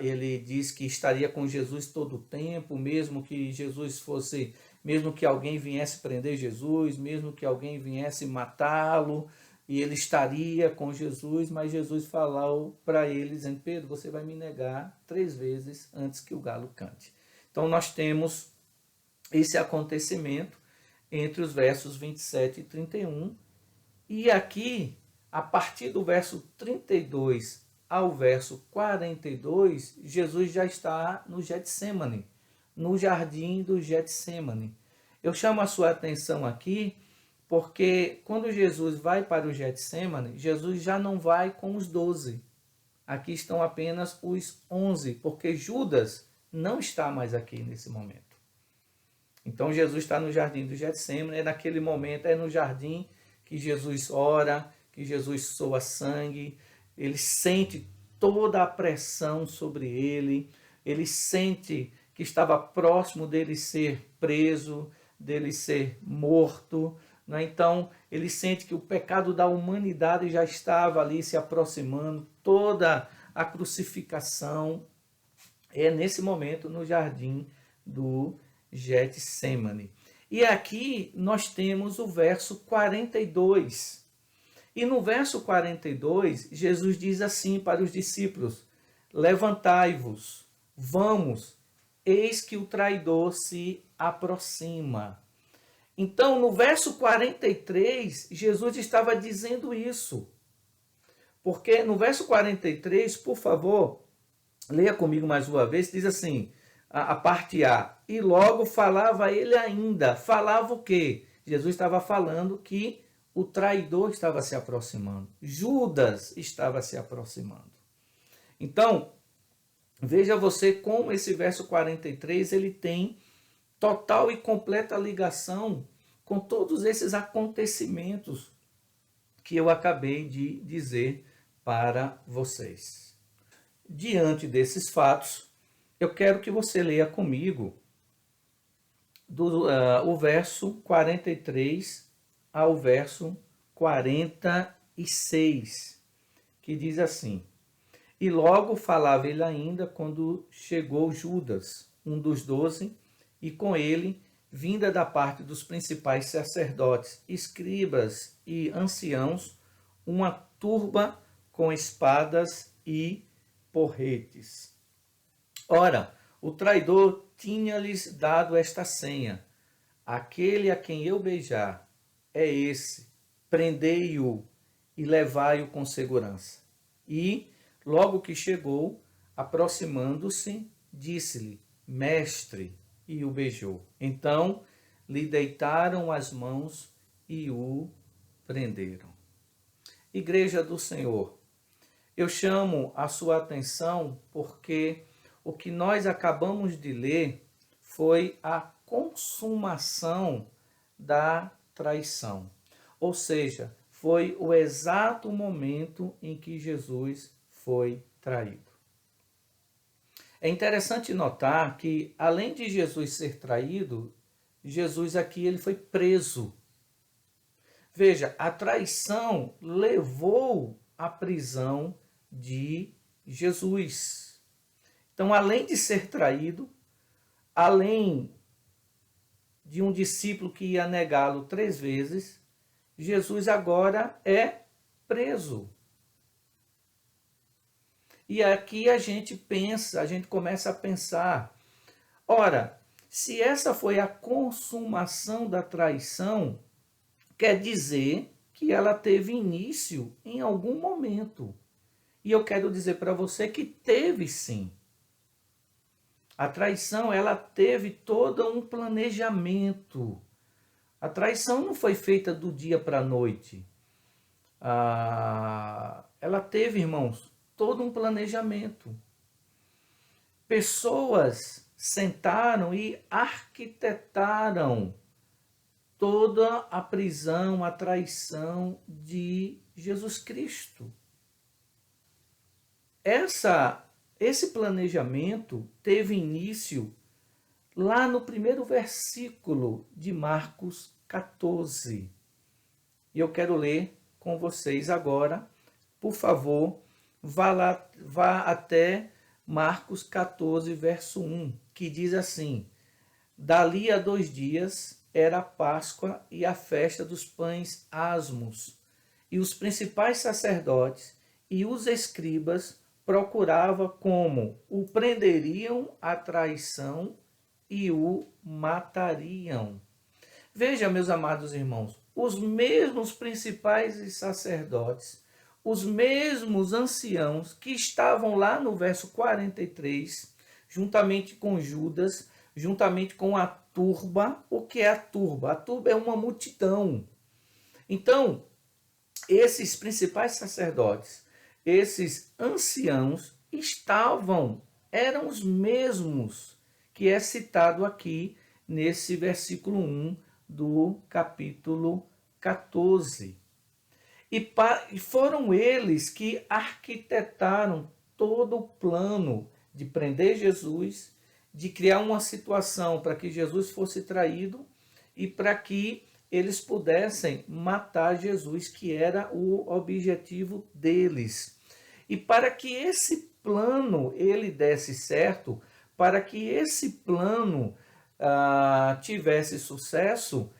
ele diz que estaria com Jesus todo o tempo, mesmo que Jesus fosse, mesmo que alguém viesse prender Jesus, mesmo que alguém viesse matá-lo, e ele estaria com Jesus, mas Jesus falou para ele, dizendo, Pedro, você vai me negar 3 vezes antes que o galo cante. Então nós temos esse acontecimento entre os versos 27 e 31, e aqui, a partir do verso 32 ao verso 42, Jesus já está no Getsêmani, no jardim do Getsêmani. Eu chamo a sua atenção aqui, porque quando Jesus vai para o Getsêmani, Jesus já não vai com os 12. Aqui estão apenas os 11, porque Judas não está mais aqui nesse momento. Então Jesus está no jardim do Getsêmani, é naquele momento, é no jardim que Jesus ora, que Jesus soa sangue, ele sente toda a pressão sobre ele sente que estava próximo dele ser preso, dele ser morto, né? Então ele sente que o pecado da humanidade já estava ali se aproximando, toda a crucificação é nesse momento no jardim do Getsêmani. E aqui nós temos o verso 42. E no verso 42, Jesus diz assim para os discípulos: levantai-vos, vamos, eis que o traidor se aproxima. Então, no verso 43, Jesus estava dizendo isso. Porque no verso 43, por favor, leia comigo mais uma vez, diz assim, a parte A: e logo falava ele ainda. Falava o quê? Jesus estava falando que o traidor estava se aproximando. Judas estava se aproximando. Então, veja você como esse verso 43 ele tem total e completa ligação com todos esses acontecimentos que eu acabei de dizer para vocês. Diante desses fatos, eu quero que você leia comigo o verso 43 ao verso 46, que diz assim: e logo falava ele ainda quando chegou Judas, um dos 12, e com ele, vinda da parte dos principais sacerdotes, escribas e anciãos, uma turba com espadas e porretes. Ora, o traidor tinha-lhes dado esta senha: aquele a quem eu beijar é esse, prendei-o e levai-o com segurança. E, logo que chegou, aproximando-se, disse-lhe: mestre, e o beijou. Então lhe deitaram as mãos e o prenderam. Igreja do Senhor, eu chamo a sua atenção porque o que nós acabamos de ler foi a consumação da traição. Ou seja, foi o exato momento em que Jesus foi traído. É interessante notar que, além de Jesus ser traído, Jesus aqui ele foi preso. Veja, a traição levou à prisão de Jesus. Então, além de ser traído, além de um discípulo que ia negá-lo 3 vezes, Jesus agora é preso. E aqui a gente começa a pensar, ora, se essa foi a consumação da traição, quer dizer que ela teve início em algum momento. E eu quero dizer para você que teve sim. A traição, ela teve todo um planejamento. A traição não foi feita do dia para a noite. Ela teve, irmãos, todo um planejamento. Pessoas sentaram e arquitetaram toda a prisão, a traição de Jesus Cristo. Esse planejamento teve início lá no primeiro versículo de Marcos 14. E eu quero ler com vocês agora. Por favor, vá até Marcos 14, verso 1, que diz assim: dali a 2 dias era a Páscoa e a festa dos pães asmos, e os principais sacerdotes e os escribas procuravam como o prenderiam à traição e o matariam. Veja, meus amados irmãos, os mesmos principais sacerdotes, os mesmos anciãos que estavam lá no verso 43, juntamente com Judas, juntamente com a turba. O que é a turba? A turba é uma multidão. Então, esses principais sacerdotes, esses anciãos eram os mesmos que é citado aqui nesse versículo 1 do capítulo 14. E foram eles que arquitetaram todo o plano de prender Jesus, de criar uma situação para que Jesus fosse traído e para que eles pudessem matar Jesus, que era o objetivo deles. E para que esse plano ele desse certo, para que esse plano tivesse sucesso,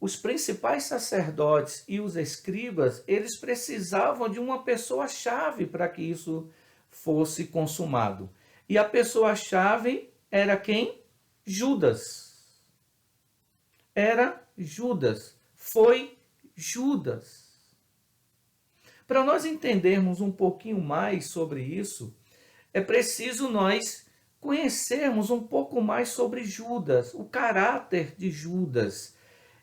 os principais sacerdotes e os escribas, eles precisavam de uma pessoa-chave para que isso fosse consumado. E a pessoa-chave era quem? Judas. Era Judas. Foi Judas. Para nós entendermos um pouquinho mais sobre isso, é preciso nós conhecermos um pouco mais sobre Judas, o caráter de Judas.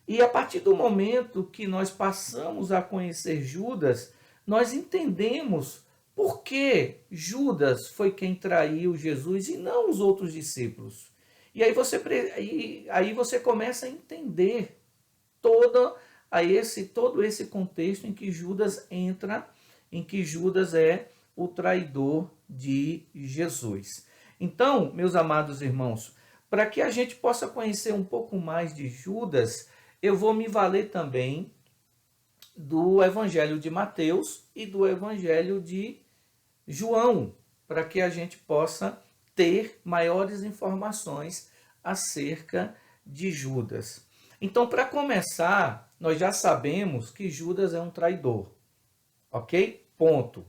E a partir do momento que nós passamos a conhecer Judas, nós entendemos por que Judas foi quem traiu Jesus e não os outros discípulos. E aí você começa a entender todo esse contexto em que Judas entra, em que Judas é o traidor de Jesus. Então, meus amados irmãos, para que a gente possa conhecer um pouco mais de Judas, eu vou me valer também do Evangelho de Mateus e do Evangelho de João, para que a gente possa ter maiores informações acerca de Judas. Então, para começar, nós já sabemos que Judas é um traidor, ok? Ponto.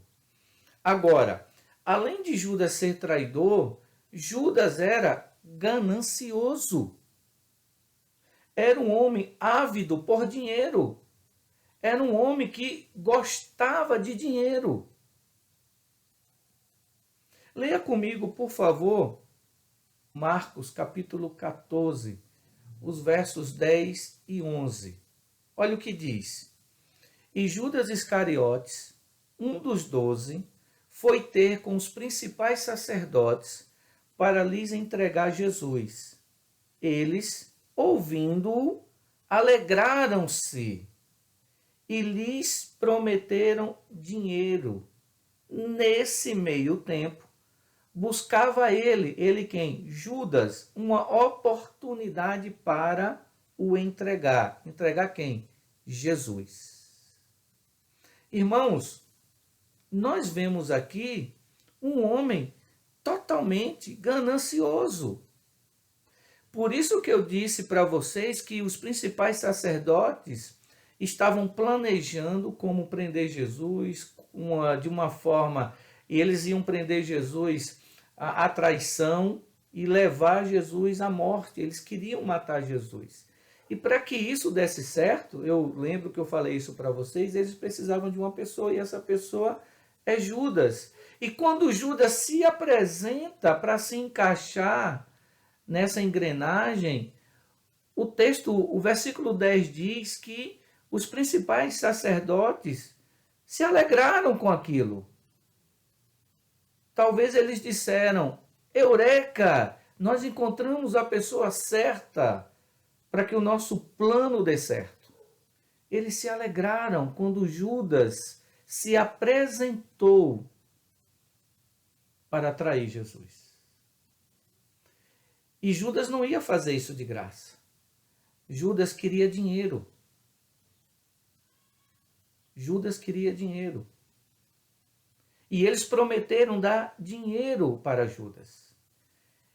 Agora, além de Judas ser traidor, Judas era ganancioso. Era um homem ávido por dinheiro. Era um homem que gostava de dinheiro. Leia comigo, por favor, Marcos capítulo 14, os versos 10 e 11. Olha o que diz. E Judas Iscariotes, um dos 12, foi ter com os principais sacerdotes para lhes entregar Jesus. Eles, ouvindo-o, alegraram-se e lhes prometeram dinheiro. Nesse meio tempo, buscava ele quem? Judas, uma oportunidade para o entregar. Entregar quem? Jesus. Irmãos, nós vemos aqui um homem totalmente ganancioso. Por isso que eu disse para vocês que os principais sacerdotes estavam planejando como prender Jesus de uma forma, e eles iam prender Jesus à traição e levar Jesus à morte. Eles queriam matar Jesus. E para que isso desse certo, eu lembro que eu falei isso para vocês, eles precisavam de uma pessoa, e essa pessoa é Judas. E quando Judas se apresenta para se encaixar nessa engrenagem, o versículo 10 diz que os principais sacerdotes se alegraram com aquilo. Talvez eles disseram: Eureka! Nós encontramos a pessoa certa para que o nosso plano dê certo. Eles se alegraram quando Judas se apresentou para atrair Jesus. E Judas não ia fazer isso de graça. Judas queria dinheiro. Judas queria dinheiro. E eles prometeram dar dinheiro para Judas.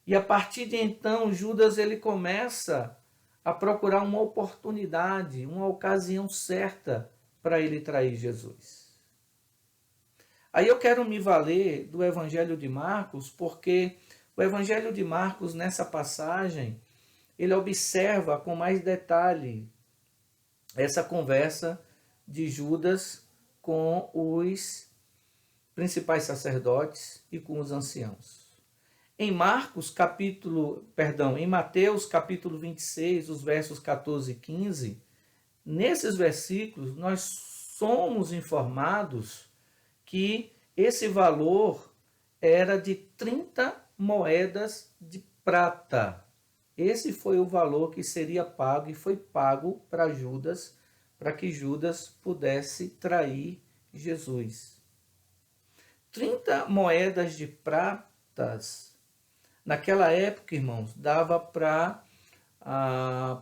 E a partir de então, Judas ele começa a procurar uma oportunidade, uma ocasião certa para ele trair Jesus. Aí eu quero me valer do Evangelho de Marcos, porque o Evangelho de Marcos, nessa passagem, ele observa com mais detalhe essa conversa de Judas com os principais sacerdotes e com os anciãos. Em Mateus capítulo 26, os versos 14 e 15, nesses versículos nós somos informados que esse valor era de 30 moedas de prata. Esse foi o valor que seria pago e foi pago para Judas, para que Judas pudesse trair Jesus. 30 moedas de pratas. Naquela época, irmãos, dava para,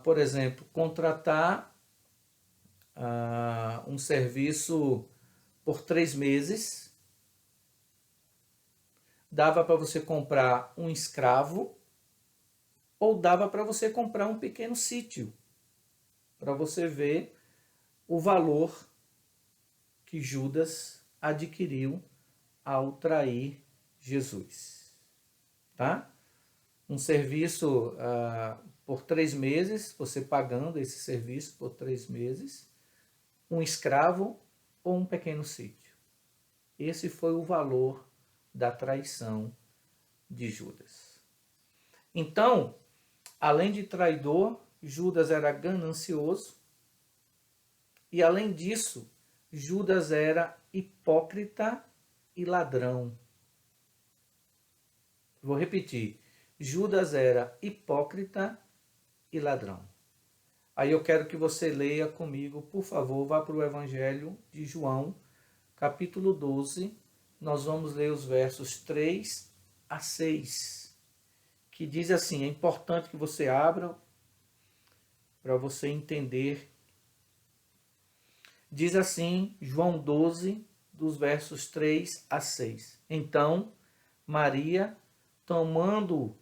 por exemplo, contratar um serviço por 3 meses Dava para você comprar um escravo ou dava para você comprar um pequeno sítio, para você ver o valor que Judas adquiriu ao trair Jesus. Tá? Um serviço por 3 meses, você pagando esse serviço por 3 meses, um escravo ou um pequeno sítio. Esse foi o valor da traição de Judas. Então, além de traidor, Judas era ganancioso e, além disso, Judas era hipócrita e ladrão. Vou repetir. Judas era hipócrita e ladrão. Aí eu quero que você leia comigo, por favor, vá para o Evangelho de João, capítulo 12. Nós vamos ler os versos 3 a 6, que diz assim, é importante que você abra para você entender. Diz assim, João 12, dos versos 3 a 6. Então, Maria, tomando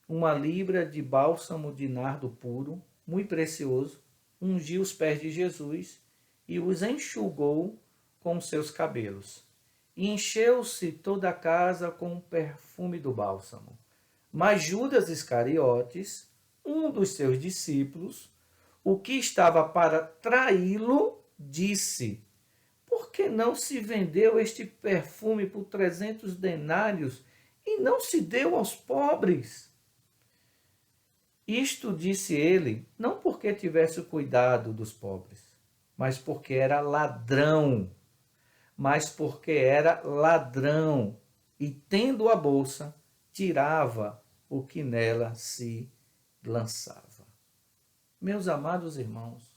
uma libra de bálsamo de nardo puro, muito precioso, ungiu os pés de Jesus e os enxugou com seus cabelos. E encheu-se toda a casa com o perfume do bálsamo. Mas Judas Iscariotes, um dos seus discípulos, o que estava para traí-lo, disse: por que não se vendeu este perfume por 300 denários e não se deu aos pobres? Isto disse ele, não porque tivesse o cuidado dos pobres, mas porque era ladrão. E tendo a bolsa, tirava o que nela se lançava. Meus amados irmãos,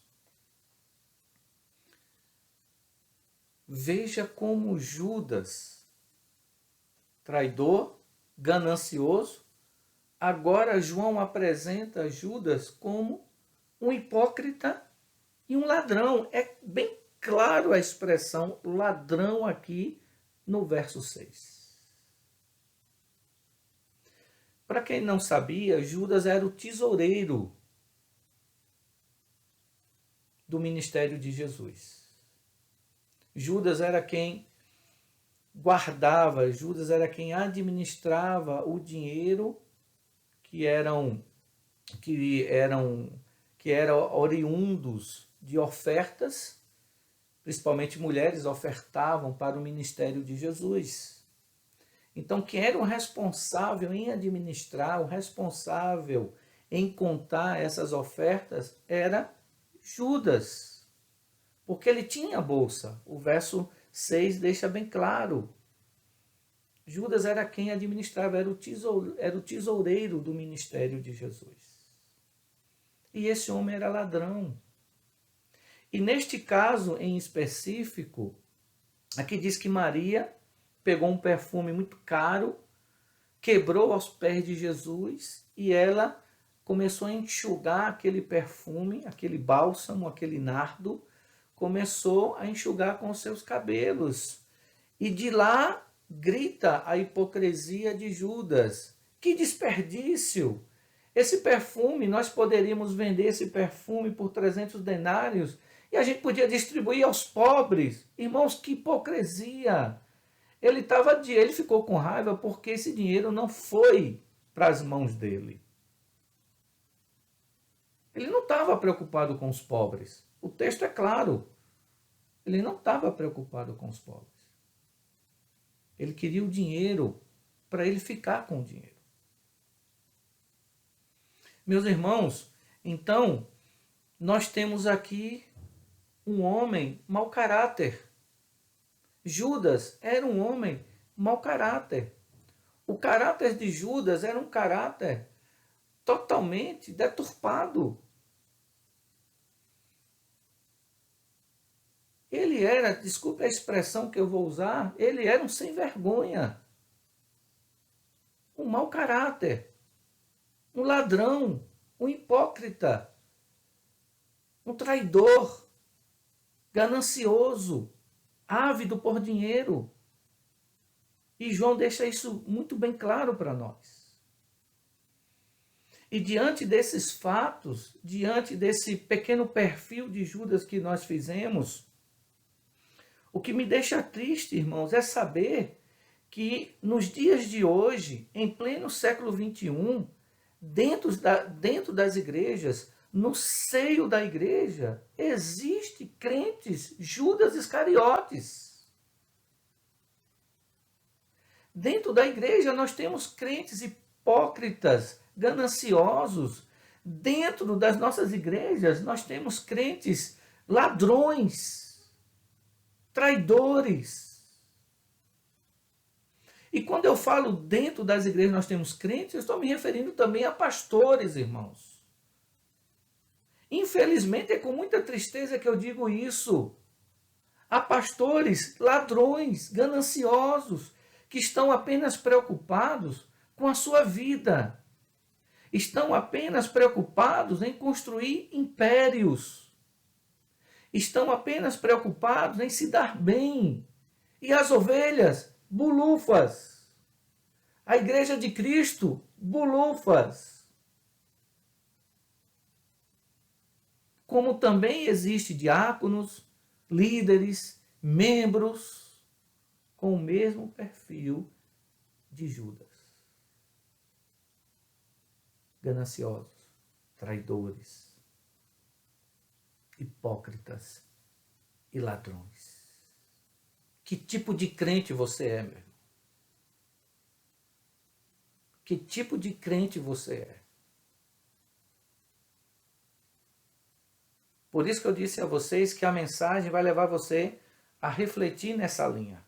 veja como Judas, traidor, ganancioso, agora João apresenta Judas como um hipócrita e um ladrão. É bem claro a expressão ladrão aqui no verso 6. Para quem não sabia, Judas era o tesoureiro do ministério de Jesus. Judas era quem guardava, Judas era quem administrava o dinheiro que eram oriundos de ofertas, principalmente mulheres ofertavam para o ministério de Jesus. Então, quem era o responsável em administrar, o responsável em contar essas ofertas era Judas, porque ele tinha a bolsa. O verso 6 deixa bem claro. Judas era quem administrava, era o tesoureiro do ministério de Jesus. E esse homem era ladrão. E neste caso em específico, aqui diz que Maria pegou um perfume muito caro, quebrou aos pés de Jesus e ela começou a enxugar aquele perfume, aquele bálsamo, aquele nardo, começou a enxugar com os seus cabelos. E de lá grita a hipocrisia de Judas. Que desperdício! Esse perfume, nós poderíamos vender esse perfume por 300 denários e a gente podia distribuir aos pobres. Irmãos, que hipocrisia! Ele ficou com raiva porque esse dinheiro não foi para as mãos dele. Ele não estava preocupado com os pobres. O texto é claro. Ele não estava preocupado com os pobres. Ele queria o dinheiro para ele ficar com o dinheiro. Meus irmãos, então, nós temos aqui um homem mau caráter. Judas era um homem mau caráter. O caráter de Judas era um caráter totalmente deturpado. Ele era, desculpe a expressão que eu vou usar, ele era um sem vergonha. Um mau caráter. Um ladrão. Um hipócrita. Um traidor. Ganancioso. Ávido por dinheiro. E João deixa isso muito bem claro para nós. E diante desses fatos, diante desse pequeno perfil de Judas que nós fizemos, o que me deixa triste, irmãos, é saber que nos dias de hoje, em pleno século XXI, dentro das igrejas, no seio da igreja, existe crentes Judas Iscariotes. Dentro da igreja nós temos crentes hipócritas, gananciosos. Dentro das nossas igrejas nós temos crentes ladrões, traidores. E quando eu falo dentro das igrejas nós temos crentes, eu estou me referindo também a pastores, irmãos. Infelizmente é com muita tristeza que eu digo isso. Há pastores ladrões, gananciosos, que estão apenas preocupados com a sua vida. Estão apenas preocupados em construir impérios. Estão apenas preocupados em se dar bem. E as ovelhas, bulufas. A igreja de Cristo, bulufas. Como também existe diáconos, líderes, membros com o mesmo perfil de Judas. Gananciosos, traidores, hipócritas e ladrões. Que tipo de crente você é, meu irmão? Que tipo de crente você é? Por isso que eu disse a vocês que a mensagem vai levar você a refletir nessa linha.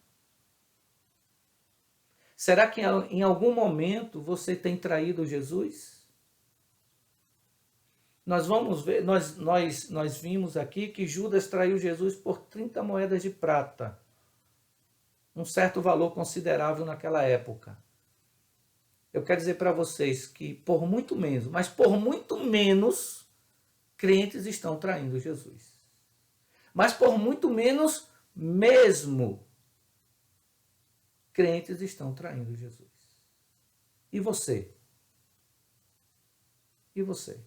Será que em algum momento você tem traído Jesus? Nós vamos ver, nós vimos aqui que Judas traiu Jesus por 30 moedas de prata. Um certo valor considerável naquela época. Eu quero dizer para vocês que por muito menos, mas por muito menos, crentes estão traindo Jesus. Mas por muito menos mesmo, crentes estão traindo Jesus. E você? E você?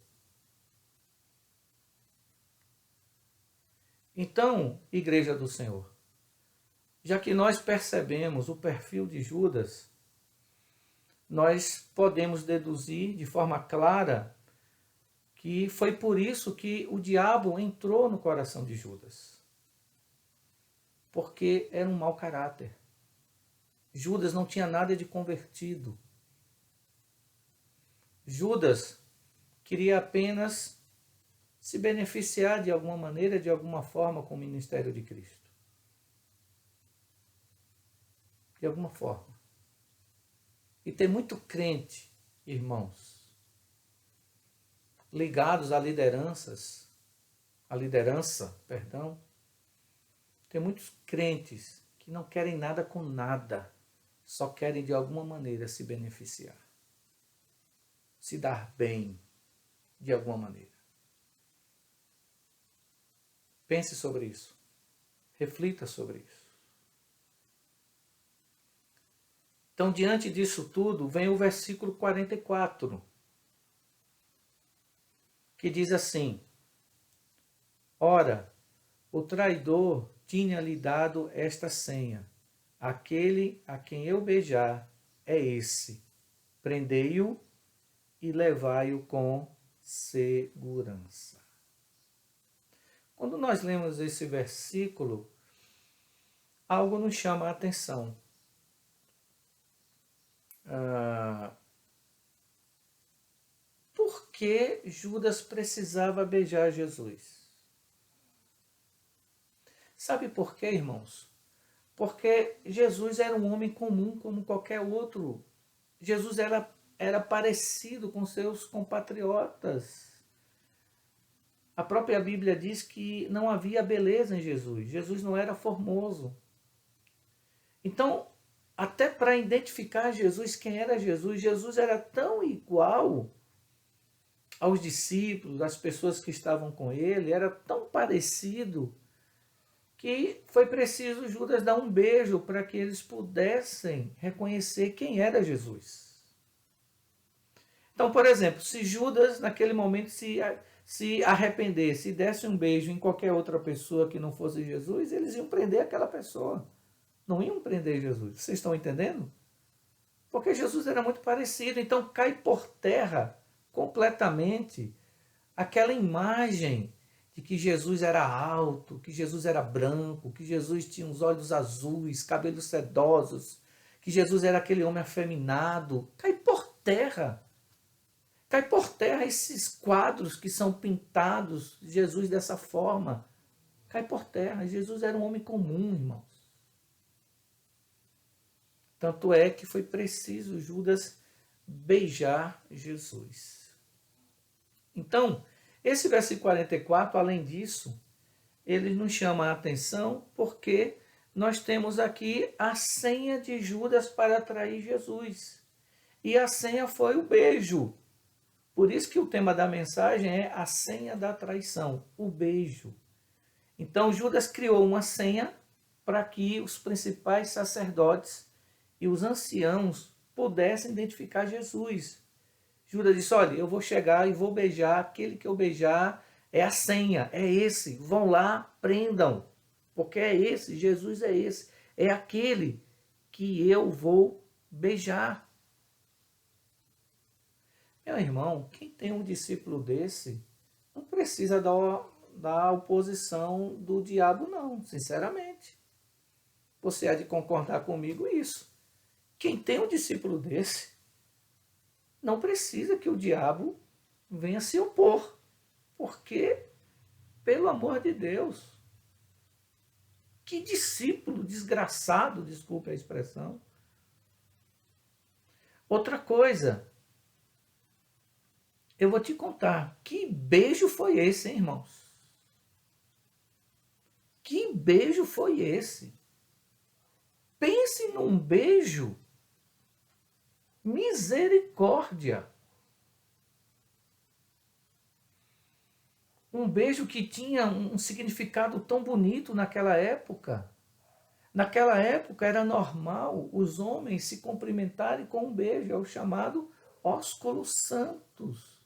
Então, Igreja do Senhor, já que nós percebemos o perfil de Judas, nós podemos deduzir de forma clara que foi por isso que o diabo entrou no coração de Judas. Porque era um mau caráter. Judas não tinha nada de convertido. Judas queria apenas se beneficiar de alguma maneira, de alguma forma, com o ministério de Cristo. De alguma forma. E tem muito crente, irmãos, ligados a liderança, tem muitos crentes que não querem nada com nada, só querem de alguma maneira se beneficiar, se dar bem de alguma maneira. Pense sobre isso, reflita sobre isso. Então, diante disso tudo, vem o versículo 44, que diz assim: Ora, o traidor tinha-lhe dado esta senha: aquele a quem eu beijar é esse. Prendei-o e levai-o com segurança. Quando nós lemos esse versículo, algo nos chama a atenção. Por que Judas precisava beijar Jesus? Sabe por quê, irmãos? Porque Jesus era um homem comum como qualquer outro. Jesus era parecido com seus compatriotas. A própria Bíblia diz que não havia beleza em Jesus. Jesus não era formoso. Então, até para identificar Jesus, quem era Jesus, Jesus era tão igual aos discípulos, às pessoas que estavam com ele, era tão parecido que foi preciso Judas dar um beijo para que eles pudessem reconhecer quem era Jesus. Então, por exemplo, se Judas naquele momento se arrependesse e desse um beijo em qualquer outra pessoa que não fosse Jesus, eles iam prender aquela pessoa. Não iam prender Jesus. Vocês estão entendendo? Porque Jesus era muito parecido. Então cai por terra completamente aquela imagem de que Jesus era alto, que Jesus era branco, que Jesus tinha os olhos azuis, cabelos sedosos, que Jesus era aquele homem afeminado. Cai por terra. Cai por terra esses quadros que são pintados de Jesus dessa forma. Cai por terra. Jesus era um homem comum, irmãos. Tanto é que foi preciso Judas beijar Jesus. Então, esse versículo 44, além disso, ele nos chama a atenção porque nós temos aqui a senha de Judas para atrair Jesus. E a senha foi o beijo. Por isso que o tema da mensagem é a senha da traição, o beijo. Então Judas criou uma senha para que os principais sacerdotes e os anciãos pudessem identificar Jesus. Judas disse, olha, eu vou chegar e vou beijar, aquele que eu beijar é a senha, é esse. Vão lá, prendam, porque é esse, Jesus é esse. É aquele que eu vou beijar. Meu irmão, quem tem um discípulo desse, não precisa da oposição do diabo, não, sinceramente. Você há de concordar comigo isso. Quem tem um discípulo desse, não precisa que o diabo venha se opor. Porque, pelo amor de Deus, que discípulo desgraçado, desculpe a expressão. Outra coisa, eu vou te contar, que beijo foi esse, hein, irmãos? Que beijo foi esse? Pense num beijo. Misericórdia. Um beijo que tinha um significado tão bonito naquela época. Naquela época era normal os homens se cumprimentarem com um beijo, é o chamado ósculo santos.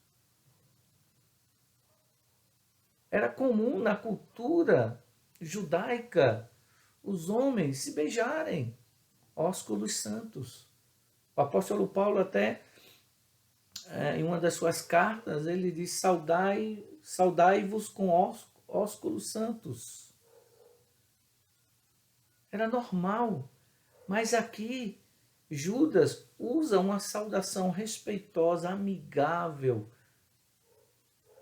Era comum na cultura judaica os homens se beijarem, ósculos santos. O apóstolo Paulo até, em uma das suas cartas, ele diz, saudai-vos com ósculos santos. Era normal, mas aqui Judas usa uma saudação respeitosa, amigável,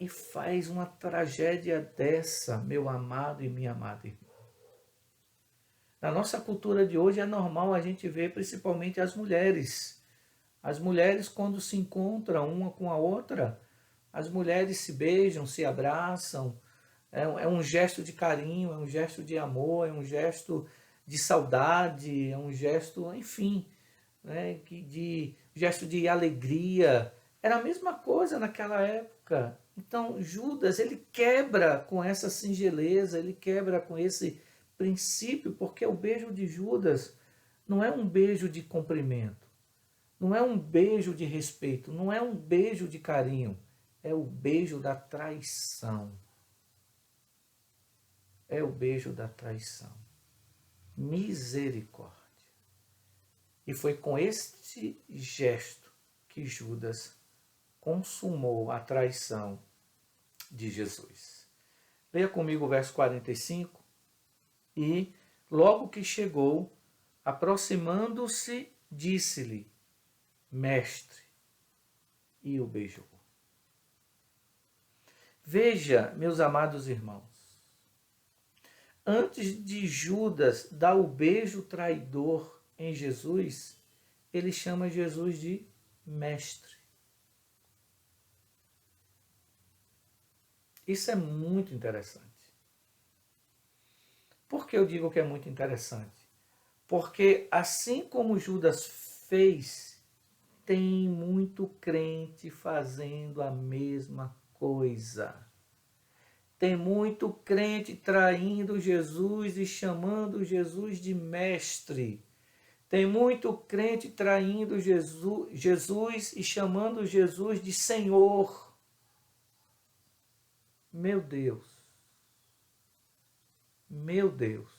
e faz uma tragédia dessa, meu amado e minha amada irmã. Na nossa cultura de hoje é normal a gente ver principalmente as mulheres. As mulheres, quando se encontram uma com a outra, as mulheres se beijam, se abraçam. É um gesto de carinho, é um gesto de amor, é um gesto de saudade, é um gesto, enfim, né, gesto de alegria. Era a mesma coisa naquela época. Então, Judas, ele quebra com essa singeleza, ele quebra com esse princípio, porque o beijo de Judas não é um beijo de cumprimento, não é um beijo de respeito, não é um beijo de carinho, é o beijo da traição. É o beijo da traição. Misericórdia. E foi com este gesto que Judas consumou a traição de Jesus. Leia comigo o verso 45. E, logo que chegou, aproximando-se, disse-lhe, mestre, e o beijou. Veja, meus amados irmãos, antes de Judas dar o beijo traidor em Jesus, ele chama Jesus de mestre. Isso é muito interessante. Por que eu digo que é muito interessante? Porque assim como Judas fez, tem muito crente fazendo a mesma coisa. Tem muito crente traindo Jesus e chamando Jesus de mestre. Tem muito crente traindo Jesus e chamando Jesus de Senhor. Meu Deus. Meu Deus.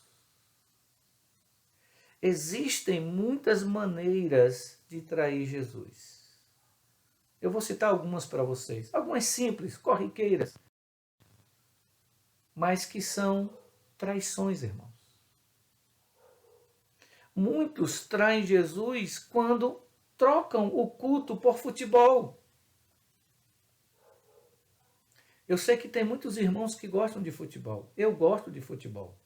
Existem muitas maneiras de trair Jesus. Eu vou citar algumas para vocês. Algumas simples, corriqueiras, mas que são traições, irmãos. Muitos traem Jesus quando trocam o culto por futebol. Eu sei que tem muitos irmãos que gostam de futebol. Eu gosto de futebol.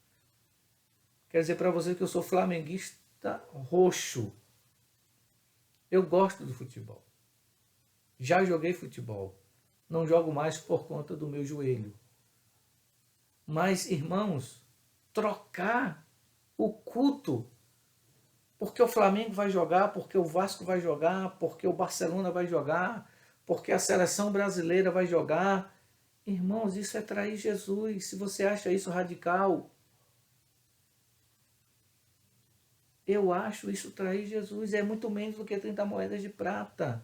Quer dizer para você que eu sou flamenguista roxo. Eu gosto do futebol. Já joguei futebol. Não jogo mais por conta do meu joelho. Mas, irmãos, trocar o culto porque o Flamengo vai jogar, porque o Vasco vai jogar, porque o Barcelona vai jogar, porque a seleção brasileira vai jogar. Irmãos, isso é trair Jesus. Se você acha isso radical, eu acho isso trair Jesus. É muito menos do que 30 moedas de prata.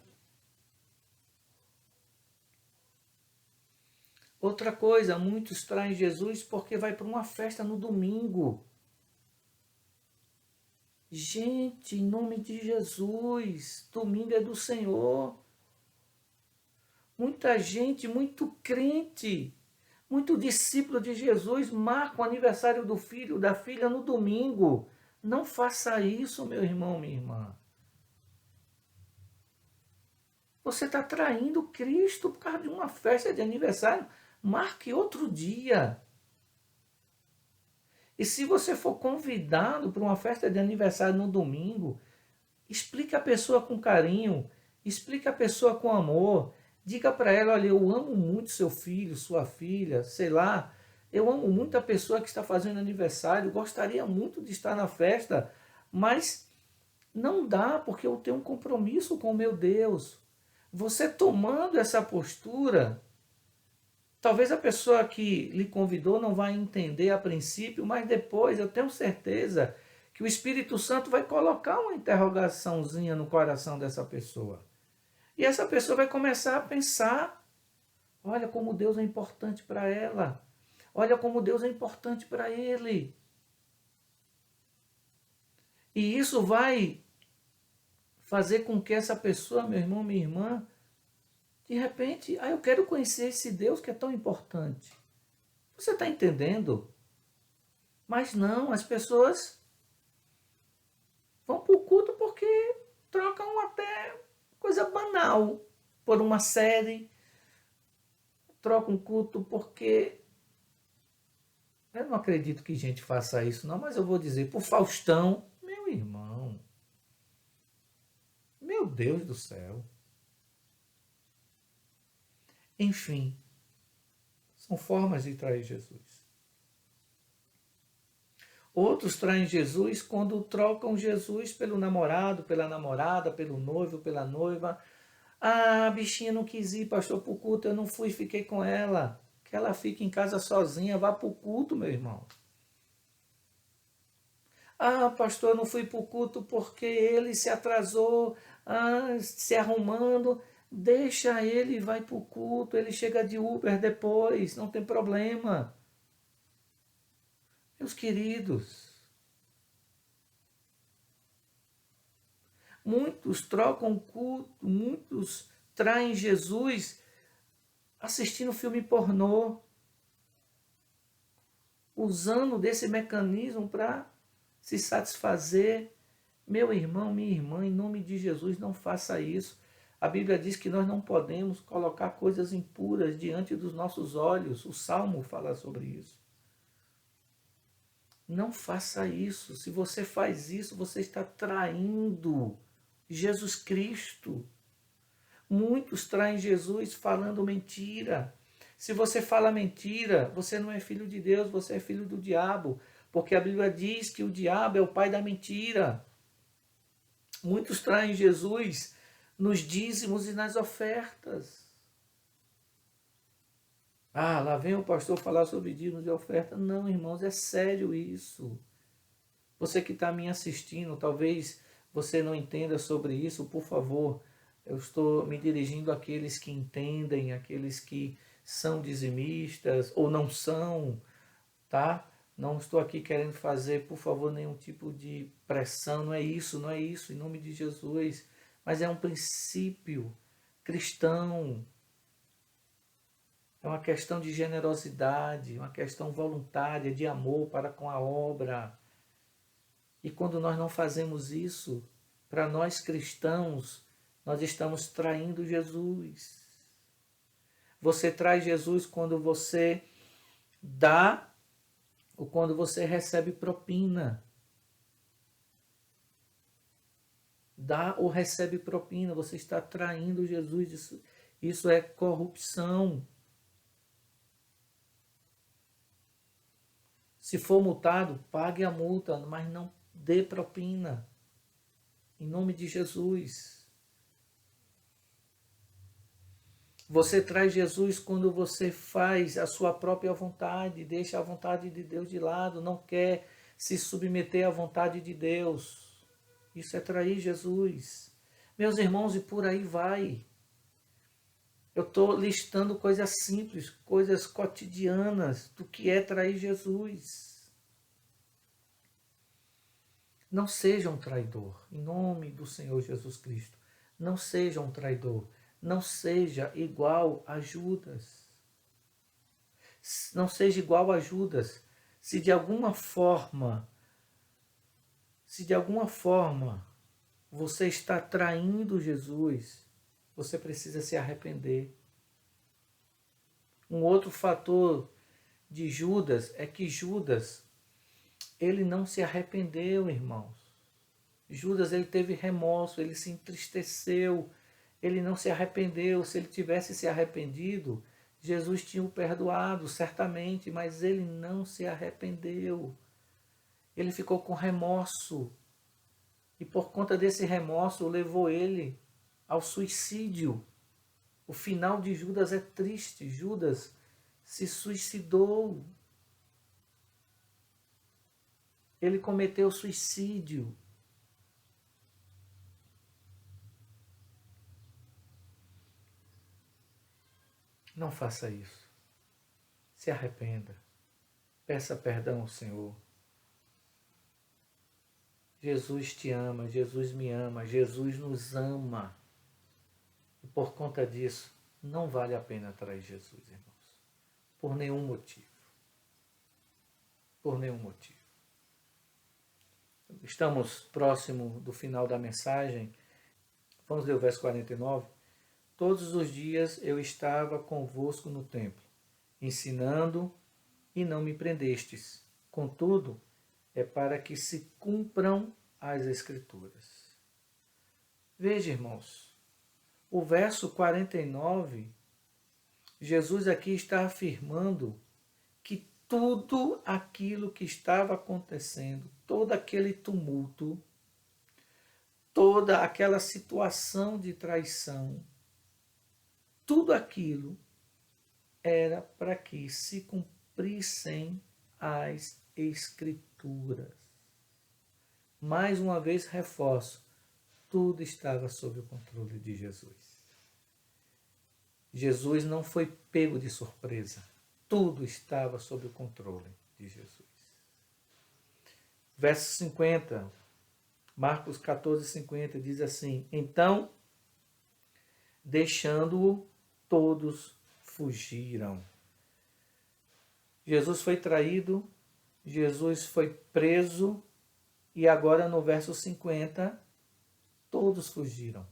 Outra coisa, muitos traem Jesus porque vai para uma festa no domingo. Gente, em nome de Jesus, domingo é do Senhor. Muita gente, muito crente, muito discípulo de Jesus marca o aniversário do filho, da filha no domingo. Não faça isso, meu irmão, minha irmã. Você está traindo Cristo por causa de uma festa de aniversário. Marque outro dia. E se você for convidado para uma festa de aniversário no domingo, explique a pessoa com carinho, explique a pessoa com amor, diga para ela, olha, eu amo muito seu filho, sua filha, sei lá, eu amo muito a pessoa que está fazendo aniversário, gostaria muito de estar na festa, mas não dá porque eu tenho um compromisso com o meu Deus. Você tomando essa postura, talvez a pessoa que lhe convidou não vai entender a princípio, mas depois eu tenho certeza que o Espírito Santo vai colocar uma interrogaçãozinha no coração dessa pessoa. E essa pessoa vai começar a pensar, olha como Deus é importante para ela, olha como Deus é importante para ele. E isso vai fazer com que essa pessoa, meu irmão, minha irmã, de repente, eu quero conhecer esse Deus que é tão importante. Você está entendendo? Mas não, as pessoas vão para o culto porque trocam até coisa banal por uma série. Trocam culto porque... Eu não acredito que gente faça isso não, mas eu vou dizer, por Faustão, meu irmão. Meu Deus do céu. Enfim, são formas de trair Jesus. Outros traem Jesus quando trocam Jesus pelo namorado, pela namorada, pelo noivo, pela noiva. Ah, a bichinha não quis ir, pastor, para o culto, eu não fui, fiquei com ela. Que ela fique em casa sozinha, vá para o culto, meu irmão. Ah, pastor, eu não fui para o culto porque ele se atrasou, se arrumando. Deixa ele, vai para o culto, ele chega de Uber depois, não tem problema. Meus queridos, muitos trocam culto, muitos traem Jesus assistindo filme pornô, usando desse mecanismo para se satisfazer. Meu irmão, minha irmã, em nome de Jesus, não faça isso. A Bíblia diz que nós não podemos colocar coisas impuras diante dos nossos olhos. O Salmo fala sobre isso. Não faça isso. Se você faz isso, você está traindo Jesus Cristo. Muitos traem Jesus falando mentira. Se você fala mentira, você não é filho de Deus, você é filho do diabo. Porque a Bíblia diz que o diabo é o pai da mentira. Muitos traem Jesus nos dízimos e nas ofertas. Ah, lá vem o pastor falar sobre dízimo de oferta. Não, irmãos, é sério isso. Você que está me assistindo, talvez você não entenda sobre isso, por favor, eu estou me dirigindo àqueles que entendem, àqueles que são dizimistas ou não são, tá? Não estou aqui querendo fazer, por favor, nenhum tipo de pressão, não é isso, em nome de Jesus. Mas é um princípio cristão, é uma questão de generosidade, uma questão voluntária, de amor para com a obra. E quando nós não fazemos isso, para nós cristãos, nós estamos traindo Jesus. Você traz Jesus quando você dá ou quando você recebe propina. Dá ou recebe propina, você está traindo Jesus. Isso é corrupção. Se for multado, pague a multa, mas não dê propina. Em nome de Jesus. Você traz Jesus quando você faz a sua própria vontade, deixa a vontade de Deus de lado, não quer se submeter à vontade de Deus. Isso é trair Jesus. Meus irmãos, e por aí vai. Eu estou listando coisas simples, coisas cotidianas do que é trair Jesus. Não seja um traidor, em nome do Senhor Jesus Cristo. Não seja um traidor. Não seja igual a Judas. Não seja igual a Judas. Se de alguma forma você está traindo Jesus, você precisa se arrepender. Um outro fator de Judas é que Judas, ele não se arrependeu, irmãos. Judas, ele teve remorso, ele se entristeceu, ele não se arrependeu. Se ele tivesse se arrependido, Jesus tinha o perdoado, certamente, mas ele não se arrependeu. Ele ficou com remorso. E por conta desse remorso, levou ele ao suicídio. O final de Judas é triste. Judas se suicidou. Ele cometeu suicídio. Não faça isso. Se arrependa. Peça perdão ao Senhor. Jesus te ama, Jesus me ama, Jesus nos ama. E por conta disso, não vale a pena trair Jesus, irmãos. Por nenhum motivo. Por nenhum motivo. Estamos próximo do final da mensagem. Vamos ler o verso 49. Todos os dias eu estava convosco no templo, ensinando, e não me prendestes. Contudo, é para que se cumpram as Escrituras. Veja, irmãos, o verso 49, Jesus aqui está afirmando que tudo aquilo que estava acontecendo, todo aquele tumulto, toda aquela situação de traição, tudo aquilo era para que se cumprissem as Escrituras. Mais uma vez reforço, tudo estava sob o controle de Jesus. Jesus não foi pego de surpresa. Tudo estava sob o controle de Jesus. Verso 50, Marcos 14:50 diz assim: então, deixando-o, todos fugiram. Jesus foi traído, Jesus foi preso, e agora no verso 50, todos fugiram.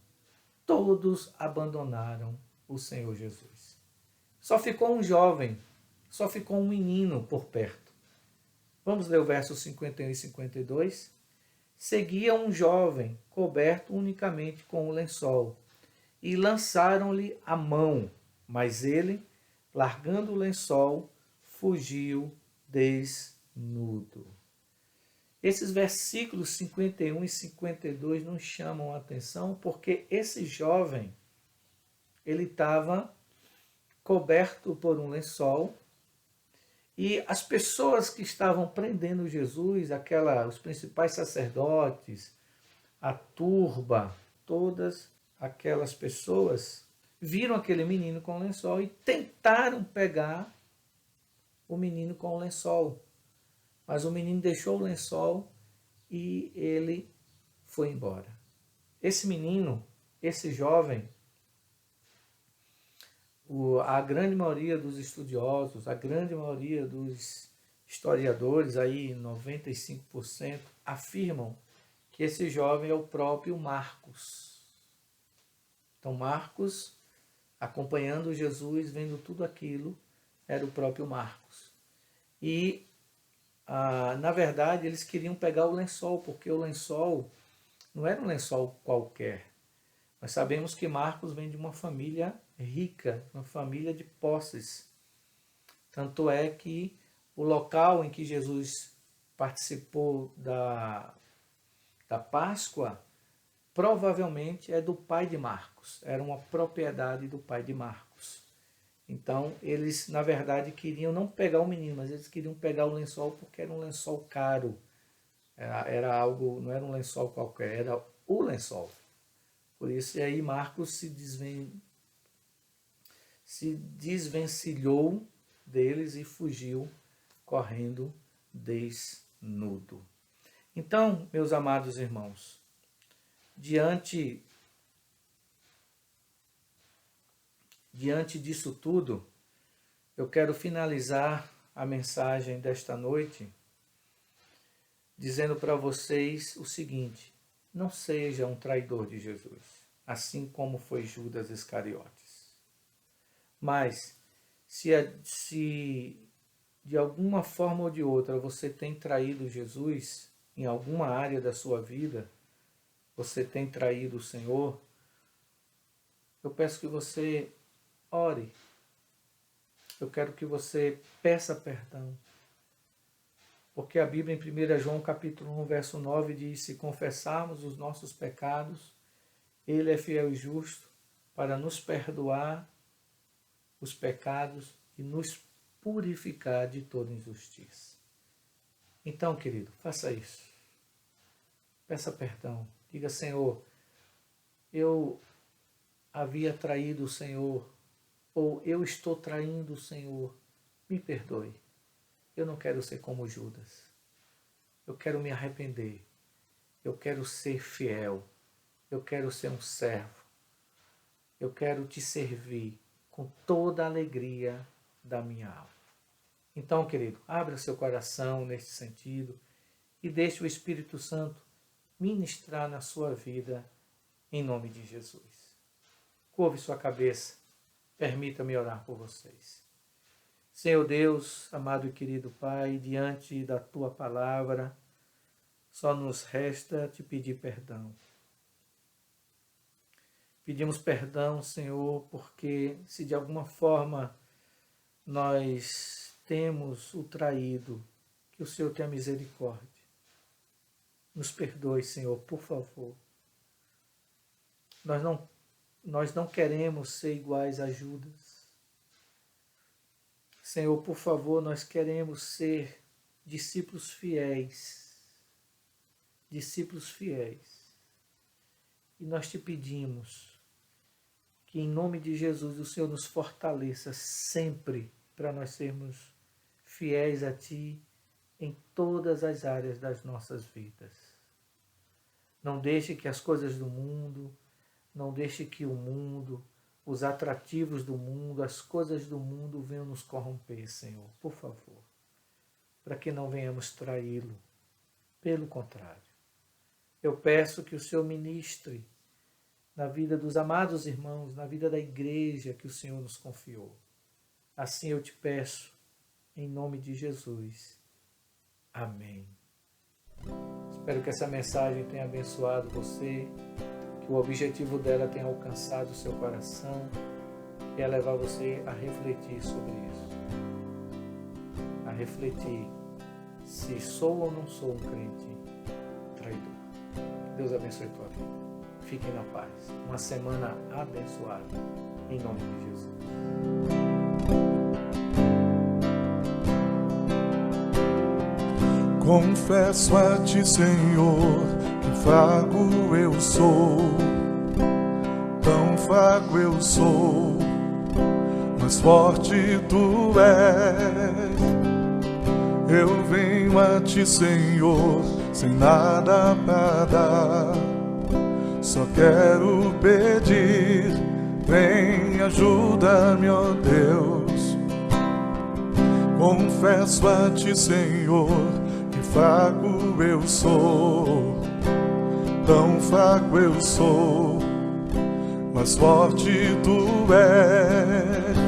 Todos abandonaram o Senhor Jesus. Só ficou um jovem, só ficou um menino por perto. Vamos ler o verso 51 e 52. Seguia um jovem, coberto unicamente com um lençol, e lançaram-lhe a mão, mas ele, largando o lençol, fugiu desnudo. Esses versículos 51 e 52 nos chamam a atenção porque esse jovem, ele estava coberto por um lençol, e as pessoas que estavam prendendo Jesus, os principais sacerdotes, a turba, todas aquelas pessoas viram aquele menino com o lençol e tentaram pegar o menino com o lençol. Mas o menino deixou o lençol e ele foi embora. Esse menino, esse jovem, a grande maioria dos estudiosos, a grande maioria dos historiadores, aí 95%, afirmam que esse jovem é o próprio Marcos. Então Marcos, acompanhando Jesus, vendo tudo aquilo, era o próprio Marcos. E, na verdade, eles queriam pegar o lençol, porque o lençol não era um lençol qualquer. Nós sabemos que Marcos vem de uma família rica, uma família de posses. Tanto é que o local em que Jesus participou da Páscoa provavelmente é do pai de Marcos. Era uma propriedade do pai de Marcos. Então, eles, na verdade, queriam não pegar o menino, mas eles queriam pegar o lençol porque era um lençol caro. Era algo, não era um lençol qualquer, era o lençol. Por isso, aí Marcos se desvencilhou deles e fugiu correndo desnudo. Então, meus amados irmãos, diante disso tudo, eu quero finalizar a mensagem desta noite dizendo para vocês o seguinte: não seja um traidor de Jesus, assim como foi Judas Iscariotes. Mas, se de alguma forma ou de outra você tem traído Jesus em alguma área da sua vida, você tem traído o Senhor, eu peço que você ore. Eu quero que você peça perdão. Porque a Bíblia em 1 João capítulo 1, verso 9 diz: se confessarmos os nossos pecados, Ele é fiel e justo para nos perdoar os pecados e nos purificar de toda injustiça. Então, querido, faça isso. Peça perdão. Diga: Senhor, eu havia traído o Senhor, ou eu estou traindo o Senhor. Me perdoe. Eu não quero ser como Judas. Eu quero me arrepender. Eu quero ser fiel. Eu quero ser um servo. Eu quero te servir com toda a alegria da minha alma. Então, querido, abra seu coração nesse sentido e deixe o Espírito Santo ministrar na sua vida em nome de Jesus. Curve sua cabeça. Permita-me orar por vocês. Senhor Deus, amado e querido Pai, diante da Tua palavra, só nos resta te pedir perdão. Pedimos perdão, Senhor, porque se de alguma forma nós temos o traído, que o Senhor tenha misericórdia. Nos perdoe, Senhor, por favor. Nós não queremos ser iguais a Judas. Senhor, por favor, nós queremos ser discípulos fiéis. Discípulos fiéis. E nós te pedimos que, em nome de Jesus, o Senhor nos fortaleça sempre para nós sermos fiéis a Ti em todas as áreas das nossas vidas. Não deixe que as coisas do mundo, não deixe que o mundo, os atrativos do mundo, as coisas do mundo venham nos corromper, Senhor, por favor, para que não venhamos traí-lo. Pelo contrário, eu peço que o Senhor ministre na vida dos amados irmãos, na vida da igreja que o Senhor nos confiou. Assim eu te peço, em nome de Jesus. Amém. Espero que essa mensagem tenha abençoado você, que o objetivo dela tenha alcançado o seu coração e a levar você a refletir sobre isso. A refletir se sou ou não sou um crente traidor. Deus abençoe a tua vida. Fiquem na paz. Uma semana abençoada. Em nome de Jesus. Confesso a ti, Senhor, que fraco eu sou, tão fraco eu sou, mas forte tu és. Eu venho a ti, Senhor, sem nada para dar, só quero pedir, vem, ajuda-me, ó Deus. Confesso a ti, Senhor, que fraco eu sou, tão fraco eu sou, mas forte tu és.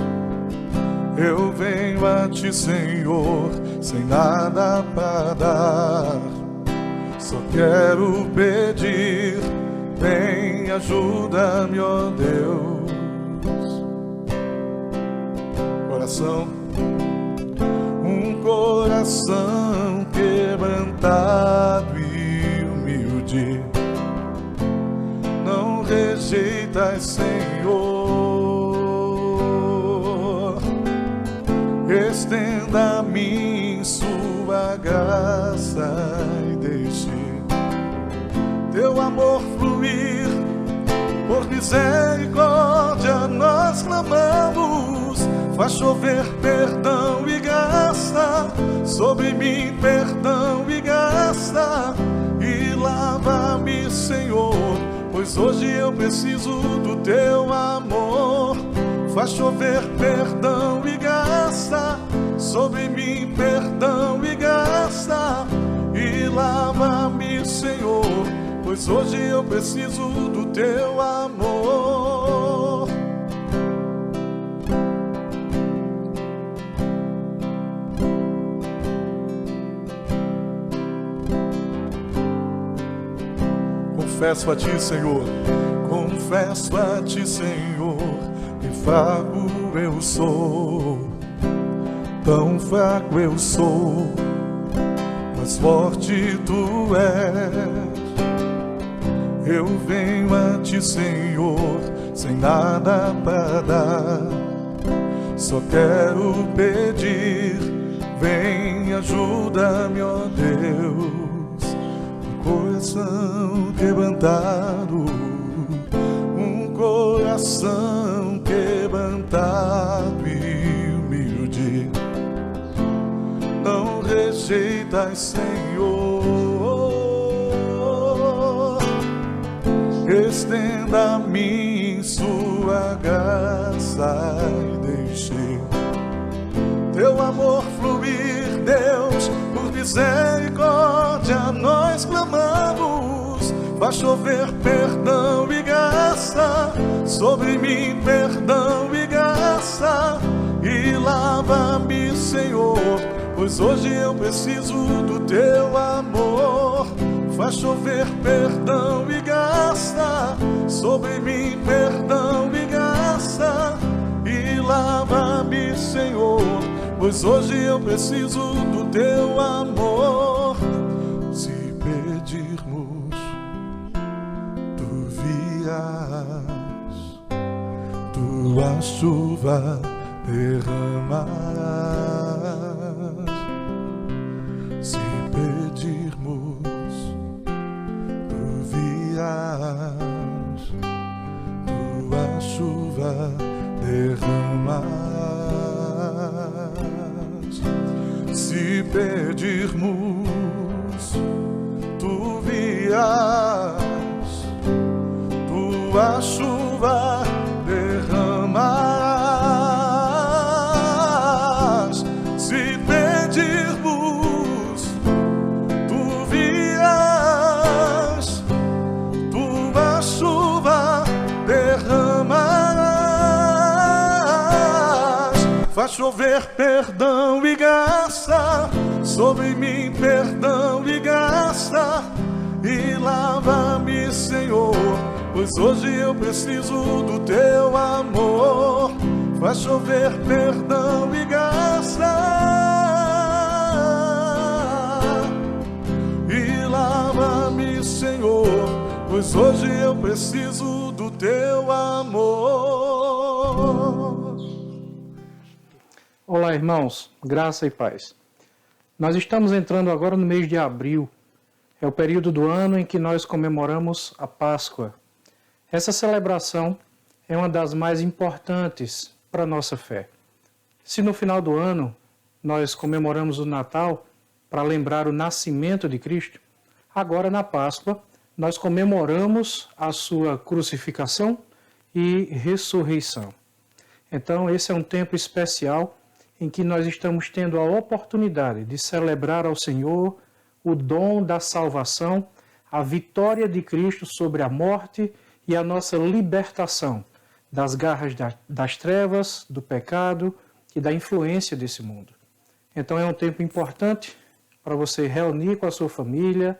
Eu venho a ti, Senhor, sem nada para dar, só quero pedir, vem, ajuda-me, ó Deus. Coração, um coração quebrantado e humilde, não rejeitas, Senhor. Estenda a mim sua graça e deixe teu amor fluir. Por misericórdia nós clamamos, faz chover perdão e graça sobre mim, perdão e graça, e lava-me, Senhor, pois hoje eu preciso do teu amor. Faz chover perdão e graça sobre mim, perdão e graça, e lava-me, Senhor, pois hoje eu preciso do teu amor. Confesso a ti, Senhor, confesso a ti, Senhor, que fraco eu sou, tão fraco eu sou, mas forte tu és. Eu venho a ti, Senhor, sem nada para dar, só quero pedir, vem, ajuda-me, ó Deus. Um coração quebrantado, um coração quebrantado e humilde, não rejeitas, Senhor. Estenda a mim sua graça e deixe teu amor fluir, Deus. Por misericórdia nós clamamos, faz chover perdão e graça sobre mim, perdão e graça, e lava-me, Senhor, pois hoje eu preciso do teu amor. Faz chover perdão e graça sobre mim, perdão e graça, e lava-me, Senhor, pois hoje eu preciso do teu amor. Se pedirmos, tu virás, tua chuva derramarás. Se pedirmos, tua chuva derramarás. Se pedirmos, tu virás, tua chuva derramarás. Se pedirmos, tu virás, tua chuva derramarás. Faz chover perdão e graça sobre mim, perdão e graça, e lava-me, Senhor, pois hoje eu preciso do teu amor. Faz chover perdão e graça, e lava-me, Senhor, pois hoje eu preciso do teu amor. Olá, irmãos, graça e paz. Nós estamos entrando agora no mês de abril. É o período do ano em que nós comemoramos a Páscoa. Essa celebração é uma das mais importantes para a nossa fé. Se no final do ano nós comemoramos o Natal para lembrar o nascimento de Cristo, agora na Páscoa nós comemoramos a sua crucificação e ressurreição. Então esse é um tempo especial em que nós estamos tendo a oportunidade de celebrar ao Senhor o dom da salvação, a vitória de Cristo sobre a morte e a nossa libertação das garras das trevas, do pecado e da influência desse mundo. Então é um tempo importante para você reunir com a sua família,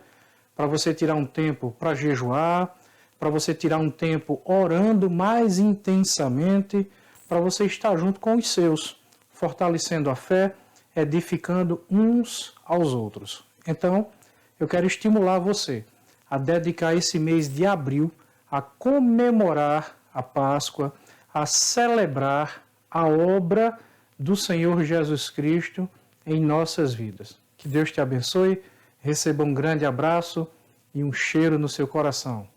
para você tirar um tempo para jejuar, para você tirar um tempo orando mais intensamente, para você estar junto com os seus, fortalecendo a fé, edificando uns aos outros. Então, eu quero estimular você a dedicar esse mês de abril a comemorar a Páscoa, a celebrar a obra do Senhor Jesus Cristo em nossas vidas. Que Deus te abençoe, receba um grande abraço e um cheiro no seu coração.